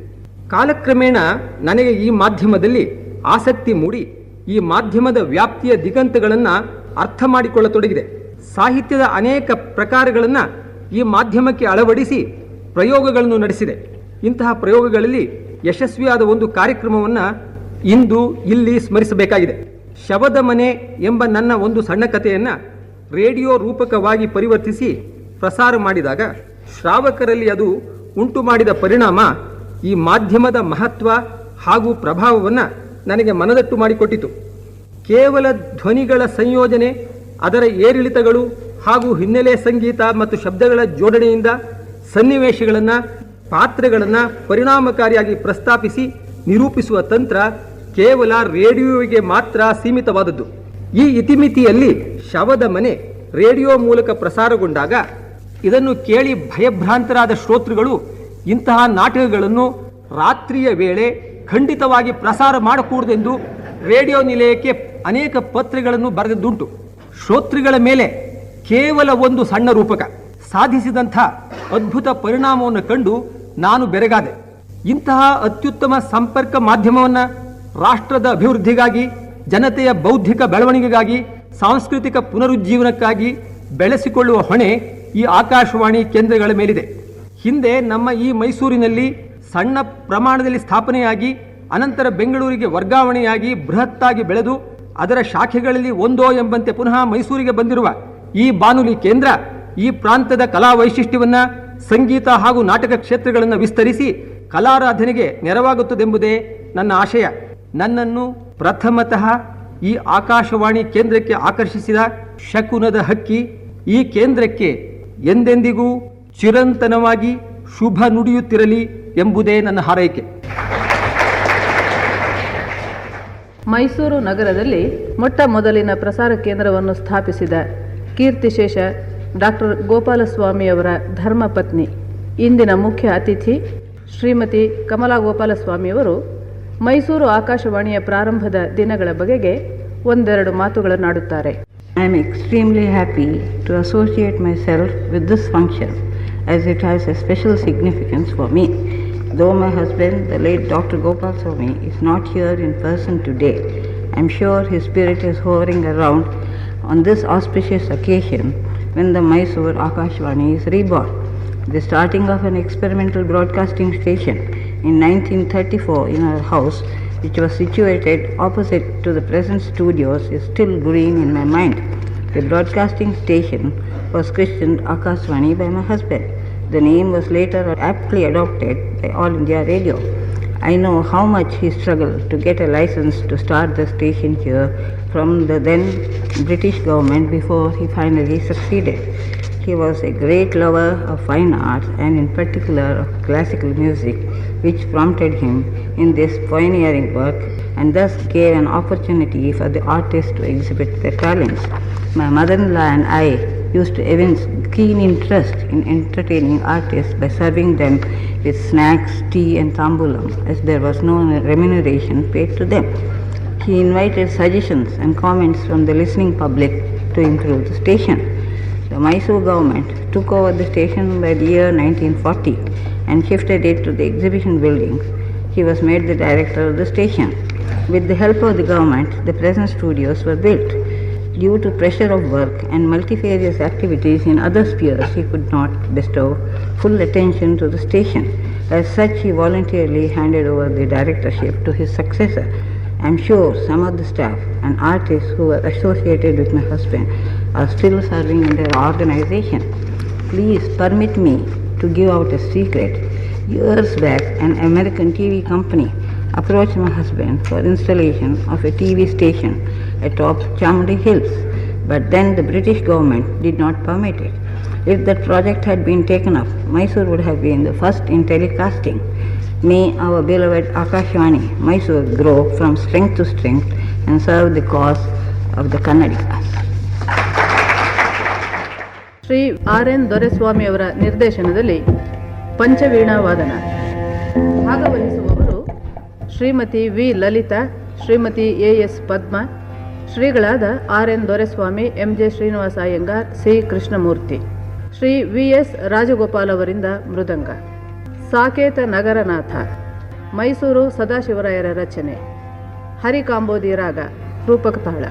ಕಾಲಕ್ರಮೇಣ ನನಗೆ ಈ ಮಾಧ್ಯಮದಲ್ಲಿ ಆಸಕ್ತಿ ಮೂಡಿ ಈ ಮಾಧ್ಯಮದ ವ್ಯಾಪ್ತಿಯ ದಿಗಂತಗಳನ್ನು ಅರ್ಥ ಮಾಡಿಕೊಳ್ಳತೊಡಗಿದೆ. ಸಾಹಿತ್ಯದ ಅನೇಕ ಪ್ರಕಾರಗಳನ್ನು ಈ ಮಾಧ್ಯಮಕ್ಕೆ ಅಳವಡಿಸಿ ಪ್ರಯೋಗಗಳನ್ನು ನಡೆಸಿದೆ. ಇಂತಹ ಪ್ರಯೋಗಗಳಲ್ಲಿ ಯಶಸ್ವಿಯಾದ ಒಂದು ಕಾರ್ಯಕ್ರಮವನ್ನು ಇಂದು ಇಲ್ಲಿ ಸ್ಮರಿಸಬೇಕಾಗಿದೆ. ಶವದ ಮನೆ ಎಂಬ ನನ್ನ ಒಂದು ಸಣ್ಣ ಕಥೆಯನ್ನು ರೇಡಿಯೋ ರೂಪಕವಾಗಿ ಪರಿವರ್ತಿಸಿ ಪ್ರಸಾರ ಮಾಡಿದಾಗ ಶ್ರಾವಕರಲ್ಲಿ ಅದು ಉಂಟು ಮಾಡಿದ ಪರಿಣಾಮ ಈ ಮಾಧ್ಯಮದ ಮಹತ್ವ ಹಾಗೂ ಪ್ರಭಾವವನ್ನು ನನಗೆ ಮನದಟ್ಟು ಮಾಡಿಕೊಟ್ಟಿತು. ಕೇವಲ ಧ್ವನಿಗಳ ಸಂಯೋಜನೆ, ಅದರ ಏರಿಳಿತಗಳು ಹಾಗೂ ಹಿನ್ನೆಲೆ ಸಂಗೀತ ಮತ್ತು ಶಬ್ದಗಳ ಜೋಡಣೆಯಿಂದ ಸನ್ನಿವೇಶಗಳನ್ನು ಪಾತ್ರಗಳನ್ನು ಪರಿಣಾಮಕಾರಿಯಾಗಿ ಪ್ರಸ್ತಾಪಿಸಿ ನಿರೂಪಿಸುವ ತಂತ್ರ ಕೇವಲ ರೇಡಿಯೋವಿಗೆ ಮಾತ್ರ ಸೀಮಿತವಾದದ್ದು. ಈ ಇತಿಮಿತಿಯಲ್ಲಿ ಶವದ ಮನೆ ರೇಡಿಯೋ ಮೂಲಕ ಪ್ರಸಾರಗೊಂಡಾಗ ಇದನ್ನು ಕೇಳಿ ಭಯಭ್ರಾಂತರಾದ ಶ್ರೋತೃಗಳು ಇಂತಹ ನಾಟಕಗಳನ್ನು ರಾತ್ರಿಯ ವೇಳೆ ಖಂಡಿತವಾಗಿ ಪ್ರಸಾರ ಮಾಡಕೂಡದೆಂದು ರೇಡಿಯೋ ನಿಲಯಕ್ಕೆ ಅನೇಕ ಪತ್ರಗಳನ್ನು ಬರೆದದ್ದುಂಟು. ಶ್ರೋತೃಗಳ ಮೇಲೆ ಕೇವಲ ಒಂದು ಸಣ್ಣ ರೂಪಕ ಸಾಧಿಸಿದಂಥ ಅದ್ಭುತ ಪರಿಣಾಮವನ್ನು ಕಂಡು ನಾನು ಬೆರಗಾದೆ. ಇಂತಹ ಅತ್ಯುತ್ತಮ ಸಂಪರ್ಕ ಮಾಧ್ಯಮವನ್ನು ರಾಷ್ಟ್ರದ ಅಭಿವೃದ್ಧಿಗಾಗಿ, ಜನತೆಯ ಬೌದ್ಧಿಕ ಬೆಳವಣಿಗೆಗಾಗಿ, ಸಾಂಸ್ಕೃತಿಕ ಪುನರುಜ್ಜೀವನಕ್ಕಾಗಿ ಬೆಳೆಸಿಕೊಳ್ಳುವ ಹೊಣೆ ಈ ಆಕಾಶವಾಣಿ ಕೇಂದ್ರಗಳ ಮೇಲಿದೆ. ಹಿಂದೆ ನಮ್ಮ ಈ ಮೈಸೂರಿನಲ್ಲಿ ಸಣ್ಣ ಪ್ರಮಾಣದಲ್ಲಿ ಸ್ಥಾಪನೆಯಾಗಿ ಅನಂತರ ಬೆಂಗಳೂರಿಗೆ ವರ್ಗಾವಣೆಯಾಗಿ ಬೃಹತ್ತಾಗಿ ಬೆಳೆದು ಅದರ ಶಾಖೆಗಳಲ್ಲಿ ಒಂದೋ ಎಂಬಂತೆ ಪುನಃ ಮೈಸೂರಿಗೆ ಬಂದಿರುವ ಈ ಬಾನುಲಿ ಕೇಂದ್ರ ಈ ಪ್ರಾಂತದ ಕಲಾ ವೈಶಿಷ್ಟ್ಯವನ್ನು, ಸಂಗೀತ ಹಾಗೂ ನಾಟಕ ಕ್ಷೇತ್ರಗಳನ್ನು ವಿಸ್ತರಿಸಿ ಕಲಾರಾಧನೆಗೆ ನೆರವಾಗುತ್ತದೆಂಬುದೇ ನನ್ನ ಆಶಯ. ನನ್ನನ್ನು ಪ್ರಥಮತಃ ಈ ಆಕಾಶವಾಣಿ ಕೇಂದ್ರಕ್ಕೆ ಆಕರ್ಷಿಸಿದ ಶಕುನದ ಹಕ್ಕಿ ಈ ಕೇಂದ್ರಕ್ಕೆ ಎಂದೆಂದಿಗೂ ಚಿರಂತನವಾಗಿ ಶುಭ ನುಡಿಯುತ್ತಿರಲಿ ಎಂಬುದೇ ನನ್ನ ಹಾರೈಕೆ. ಮೈಸೂರು ನಗರದಲ್ಲಿ ಮೊಟ್ಟ ಮೊದಲಿನ ಪ್ರಸಾರ ಕೇಂದ್ರವನ್ನು ಸ್ಥಾಪಿಸಿದ ಕೀರ್ತಿಶೇಷ ಡಾಕ್ಟರ್ ಗೋಪಾಲಸ್ವಾಮಿಯವರ ಧರ್ಮಪತ್ನಿ, ಇಂದಿನ ಮುಖ್ಯ ಅತಿಥಿ ಶ್ರೀಮತಿ ಕಮಲಾ ಗೋಪಾಲಸ್ವಾಮಿಯವರು ಮೈಸೂರು ಆಕಾಶವಾಣಿಯ ಪ್ರಾರಂಭದ ದಿನಗಳ ಬಗೆಗೆ ಒಂದೆರಡು ಮಾತುಗಳನ್ನಾಡುತ್ತಾರೆ. I am extremely happy to associate myself with this function as it has a special significance for me. Though my husband, the late Dr. Gopal Swami, is not here in person today, I am sure his spirit is hovering around on this auspicious occasion when the Mysore Akashvani is reborn. The starting of an experimental broadcasting station in 1934 in our house, which was situated opposite to the present studios, is still green in my mind. The broadcasting station was christened Akashvani by my husband. The name was later aptly adopted by All India Radio. I know how much he struggled to get a license to start the station here from the then British government before he finally succeeded. He was a great lover of fine arts and in particular of classical music, which prompted him in this pioneering work and thus gave an opportunity for the artists to exhibit their talents. My mother-in-law and I used to evince keen interest in entertaining artists by serving them with snacks, tea and tambulam, as there was no remuneration paid to them. He invited suggestions and comments from the listening public to improve the station. The Mysore government took over the station by the year 1940 and shifted it to the exhibition buildings. He was made the director of the station. With the help of the government, the present studios were built. Due to pressure of work and multifarious activities in other spheres, he could not bestow full attention to the station. As such, he voluntarily handed over the directorship to his successor. I am sure some of the staff and artists who were associated with my husband are still serving in their organization. Please permit me to give out a secret. Years back, an American TV company approached my husband for installation of a TV station atop Chamundi Hills, but then the British government did not permit it. If that project had been taken up, Mysore would have been the first in telecasting. May our beloved Akashvani, Mysore, grow from strength to strength and serve the cause of the Kannadigas. Shri R N. ದೊರೆಸ್ವಾಮಿಯವರ ನಿರ್ದೇಶನದಲ್ಲಿ ಪಂಚವೀಣಾ ವಾದನ. ಭಾಗವಹಿಸುವವರು Shrimati V. Lalitha, Shrimati AS. ಪದ್ಮ, ಶ್ರೀಗಳಾದ R N. Doreswamy, ಎಂ.ಜೆ. Srinivasa Iyengar, C. Krishnamurthy. Shri VS. Rajagopal ಅವರಿಂದ ಮೃದಂಗ. ಸಾಕೇತ ನಗರನಾಥ, ಮೈಸೂರು ಸದಾಶಿವರಾಯರ ರಚನೆ. ಹರಿಕಾಂಬೋದಿ ರಾಗ, ರೂಪಕ ತಾಳ.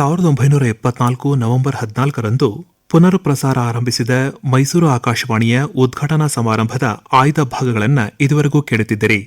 1974 November 14ರಂದು ಪುನರ್ ಪ್ರಸಾರ ಆರಂಭಿಸಿದ ಮೈಸೂರು ಆಕಾಶವಾಣಿಯ ಉದ್ಘಾಟನಾ ಸಮಾರಂಭದ ಆಯ್ದ ಭಾಗಗಳನ್ನು ಇದುವರೆಗೂ ಕೇಳುತ್ತಿದ್ದಿರಿ.